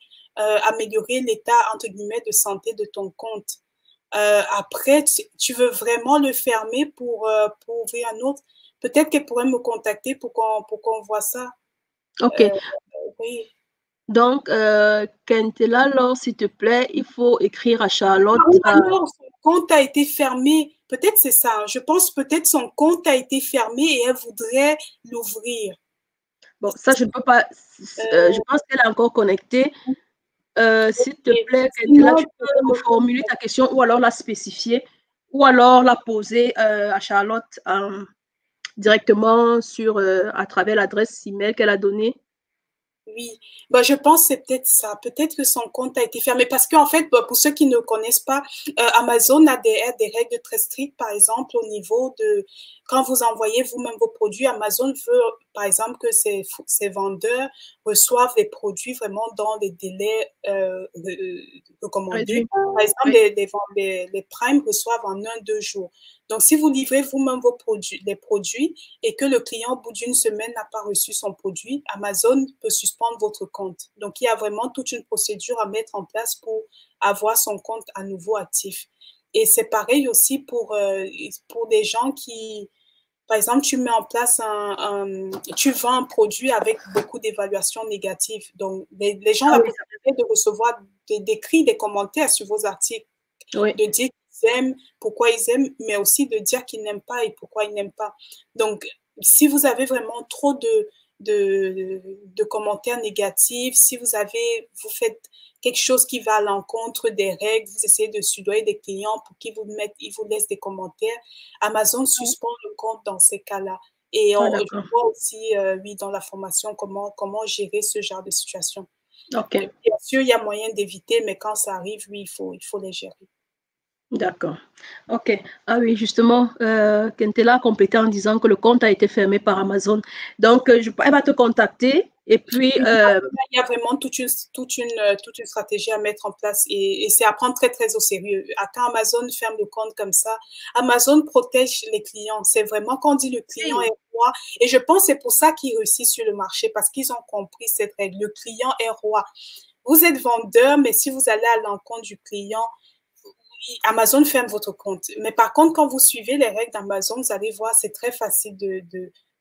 l'état entre guillemets de santé de ton compte. après, tu veux vraiment le fermer pour ouvrir un autre. Peut-être qu'elle pourrait me contacter pour qu'on voit ça. OK. Oui. Donc, Kentela, alors, s'il te plaît, il faut écrire à Charlotte. Ou alors, son compte a été fermé. Peut-être c'est ça. Je pense peut-être son compte a été fermé et elle voudrait l'ouvrir. Bon, ça, je ne peux pas. Je pense qu'elle est encore connectée. S'il te plaît, Kentela, Sinon, tu peux reformuler ta question ou alors la spécifier ou alors la poser à Charlotte directement à travers l'adresse email qu'elle a donnée. oui, bah, je pense que c'est peut-être ça. Peut-être que son compte a été fermé parce qu'en fait, bah, pour ceux qui ne connaissent pas, Amazon a des règles très strictes, par exemple, au niveau de quand vous envoyez vous-même vos produits, Amazon veut, par exemple, que ces vendeurs reçoivent les produits vraiment dans les délais recommandés. Réduit. Par exemple, Oui. les Prime reçoivent en 1-2 jours. Donc, si vous livrez vous-même les produits et que le client, au bout d'une semaine, n'a pas reçu son produit, Amazon peut suspendre votre compte. Donc, il y a vraiment toute une procédure à mettre en place pour avoir son compte à nouveau actif. Et c'est pareil aussi pour des gens qui, par exemple, tu mets en place tu vends un produit avec beaucoup d'évaluations négatives. Donc, les gens Ah la oui, possibilité de recevoir des cris, des commentaires sur vos articles, oui. de dire qu'ils aiment, pourquoi ils aiment, mais aussi de dire qu'ils n'aiment pas et pourquoi ils n'aiment pas. Donc, si vous avez vraiment trop de commentaires négatifs, si vous faites quelque chose qui va à l'encontre des règles, vous essayez de soudoyer des clients pour qu'ils ils vous laissent des commentaires, Amazon suspend le compte dans ces cas-là. Et Ah, je d'accord. vois aussi, oui, dans la formation, comment gérer ce genre de situation. OK. Bien sûr, il y a moyen d'éviter, mais quand ça arrive, oui, il faut les gérer. D'accord. OK. Ah oui, justement, Kentela a complété en disant que le compte a été fermé par Amazon. Donc, elle va te contacter et puis, Il y a vraiment toute une stratégie à mettre en place et c'est à prendre très, très au sérieux. Quand Amazon ferme le compte comme ça, Amazon protège les clients. C'est vraiment quand on dit le client est roi. Et je pense que c'est pour ça qu'ils réussissent sur le marché parce qu'ils ont compris cette règle. Le client est roi. Vous êtes vendeur, mais si vous allez à l'encontre du client, Amazon ferme votre compte. Mais par contre, quand vous suivez les règles d'Amazon, vous allez voir, c'est très facile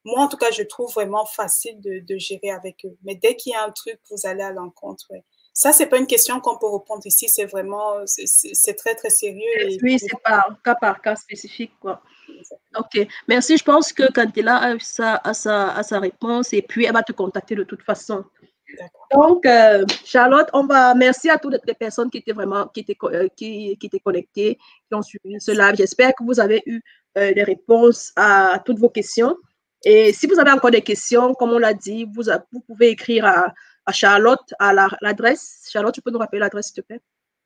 moi, en tout cas, je trouve vraiment facile de gérer avec eux. Mais dès qu'il y a un truc, vous allez à l'encontre. Ouais. Ça, c'est pas une question qu'on peut répondre ici. C'est vraiment, c'est très, très sérieux. Et oui, c'est par cas spécifique, quoi. OK. Merci. Je pense que Kentela a sa réponse et puis elle va te contacter de toute façon. Donc, Charlotte, merci à toutes les personnes qui étaient connectées, qui ont suivi ce live. J'espère que vous avez eu des réponses à toutes vos questions. Et si vous avez encore des questions, comme on l'a dit, vous pouvez écrire à Charlotte à l'adresse. Charlotte, tu peux nous rappeler l'adresse, s'il te plaît?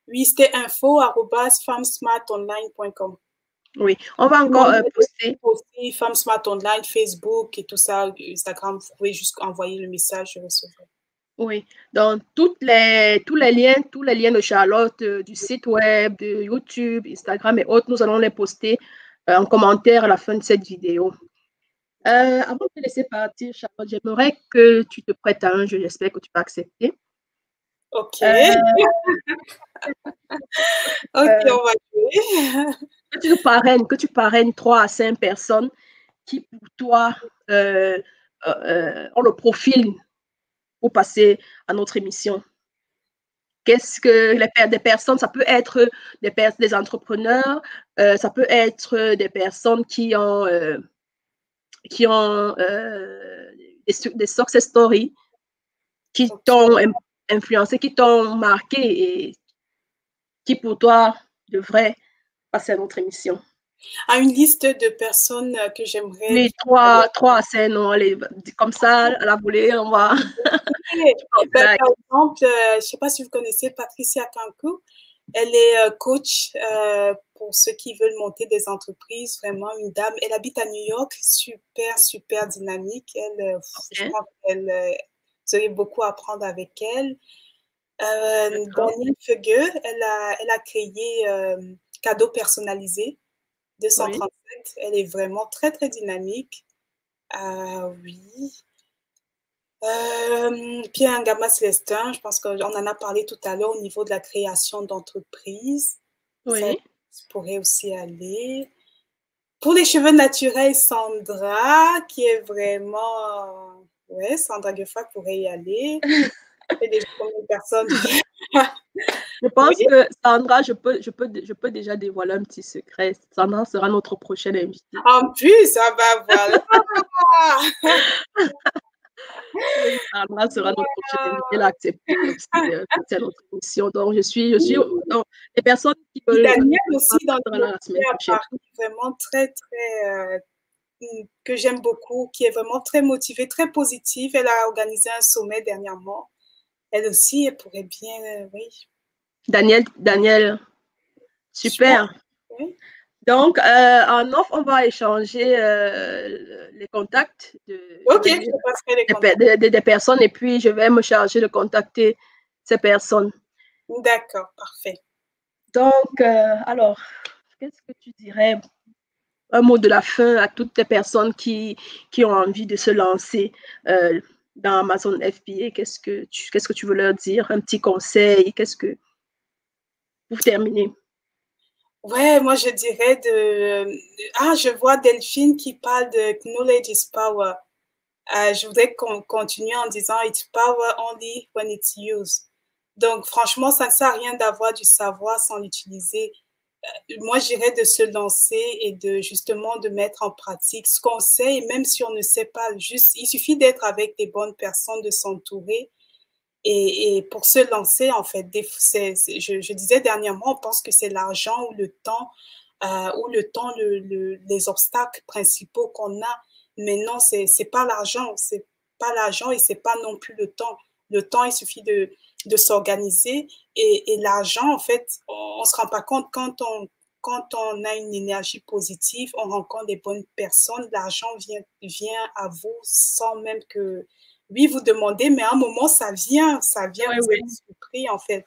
Oui, c'était info@femsmartonline.com. Oui, on va encore poster. Femmes Smart Online, Facebook et tout ça, Instagram, vous pouvez juste envoyer le message, je recevrai. Oui, donc tous les liens de Charlotte, du site web, de YouTube, Instagram et autres, nous allons les poster en commentaire à la fin de cette vidéo. Avant de te laisser partir, Charlotte, j'aimerais que tu te prêtes à un jeu. J'espère que tu peux accepter. OK. OK, on va jouer. Que tu parraines 3 à 5 personnes qui, pour toi, ont le profil pour passer à notre émission. Qu'est-ce que des personnes, ça peut être des entrepreneurs, ça peut être des personnes qui ont des success stories qui t'ont influencé, qui t'ont marqué et qui pour toi devraient passer à notre émission. À une liste de personnes que j'aimerais. Oui, trois à 5 noms, allez, comme ça, à la volée, on va. Par exemple, je ne sais pas si vous connaissez Patricia Kankou. Elle est coach pour ceux qui veulent monter des entreprises, vraiment une dame. Elle habite à New York, super, super dynamique. Je pense qu'elle vous aurez beaucoup à apprendre avec elle. Danielle Feugueux, elle a créé Cadeau personnalisé 237. Oui. Elle est vraiment très, très dynamique. Oui. Pierre Ngama Célestin, je pense qu'on en a parlé tout à l'heure au niveau de la création d'entreprises. Oui. Je pourrais aussi aller. Pour les cheveux naturels, Sandra, qui est vraiment... Ouais, Sandra Gefa pourrait y aller. Et des personnes. Je pense que Sandra, je peux déjà dévoiler un petit secret. Sandra sera notre prochaine invitée. En plus, ah ben voilà. Oui, Sandra sera notre prochaine invitée. Elle a accepté aussi c'est notre émission. Donc, je suis donc, les personnes qui veulent. Daniel aussi dans la semaine prochaine. Vraiment très, très que j'aime beaucoup, qui est vraiment très motivée, très positive. Elle a organisé un sommet dernièrement. Elle aussi, elle pourrait bien, oui. Daniel, super. Oui. Donc, en off, on va échanger les contacts des personnes et puis je vais me charger de contacter ces personnes. D'accord, parfait. Donc, alors, qu'est-ce que tu dirais? Un mot de la fin à toutes les personnes qui ont envie de se lancer dans Amazon FBA. Qu'est-ce que tu veux leur dire? Un petit conseil? Pour terminer. Ouais, moi je dirais je vois Delphine qui parle de knowledge is power. Je voudrais qu'on continue en disant it's power only when it's used. Donc franchement, ça ne sert à rien d'avoir du savoir sans l'utiliser. Moi, je dirais de se lancer et justement de mettre en pratique ce qu'on sait, et même si on ne sait pas, juste il suffit d'être avec des bonnes personnes, de s'entourer. Et pour se lancer, en fait, je disais dernièrement, on pense que c'est l'argent ou le temps, les obstacles principaux qu'on a. Mais non, c'est pas l'argent, et c'est pas non plus le temps. Le temps, il suffit de s'organiser, et l'argent, en fait, on se rend pas compte quand on a une énergie positive, on rencontre des bonnes personnes, l'argent vient à vous sans même que oui, vous demandez, mais à un moment, ça vient, vous êtes surpris, en fait.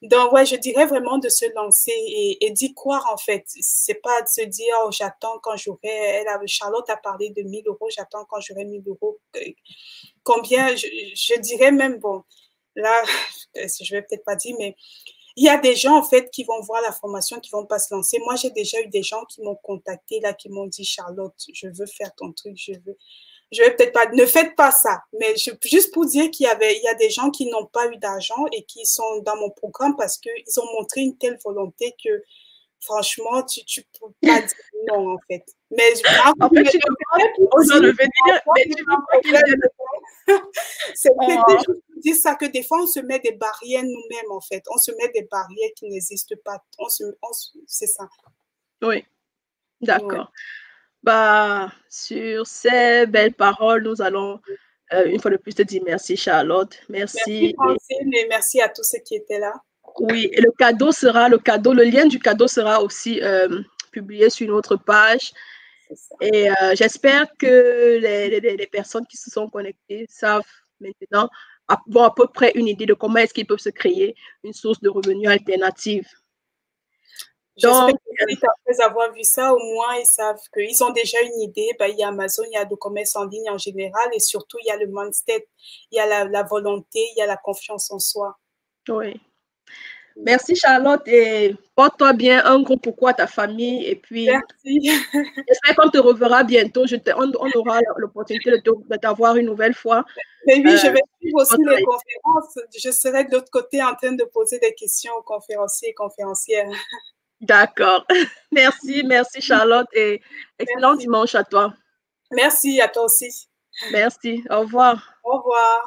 Donc, ouais, je dirais vraiment de se lancer et d'y croire, en fait. C'est pas de se dire, oh, j'attends quand j'aurai, Charlotte a parlé de 1 000 euros, j'attends quand j'aurai 1 000 euros. Combien, je dirais même, bon, là, je vais peut-être pas dire, mais il y a des gens, en fait, qui vont voir la formation, qui vont pas se lancer. Moi, j'ai déjà eu des gens qui m'ont contacté, là, qui m'ont dit, Charlotte, je veux faire ton truc, je vais peut-être pas, ne faites pas ça, mais juste pour dire il y a des gens qui n'ont pas eu d'argent et qui sont dans mon programme parce qu'ils ont montré une telle volonté que, franchement, tu peux pas dire non, en fait. Mais en fait, tu demandes venir, mais tu veux pas qu'ils viennent. C'était juste pour dire ça, que des fois, on se met des barrières nous-mêmes, en fait. On se met des barrières qui n'existent pas. C'est ça. Oui, d'accord. Ouais. Bah, sur ces belles paroles, nous allons une fois de plus te dire merci, Charlotte. Merci. Merci, Francine, et merci à tous ceux qui étaient là. Oui, et le lien du cadeau sera aussi publié sur notre page. Et j'espère que les personnes qui se sont connectées savent maintenant, avoir à peu près une idée de comment est-ce qu'ils peuvent se créer une source de revenus alternative. J'espère qu'après avoir vu ça, au moins, ils savent qu'ils ont déjà une idée. Il y a Amazon, il y a le commerce en ligne en général, et surtout, il y a le mindset, il y a la volonté, il y a la confiance en soi. Oui. Merci, Charlotte, et porte-toi bien. Un gros coucou à ta famille. Et puis, merci. J'espère qu'on te reverra bientôt. On aura l'opportunité de t'avoir une nouvelle fois. Mais oui, je vais suivre aussi les conférences. Je serai de l'autre côté en train de poser des questions aux conférenciers et conférencières. D'accord. Merci Charlotte, et excellent dimanche à toi. Merci à toi aussi. Merci. Au revoir. Au revoir.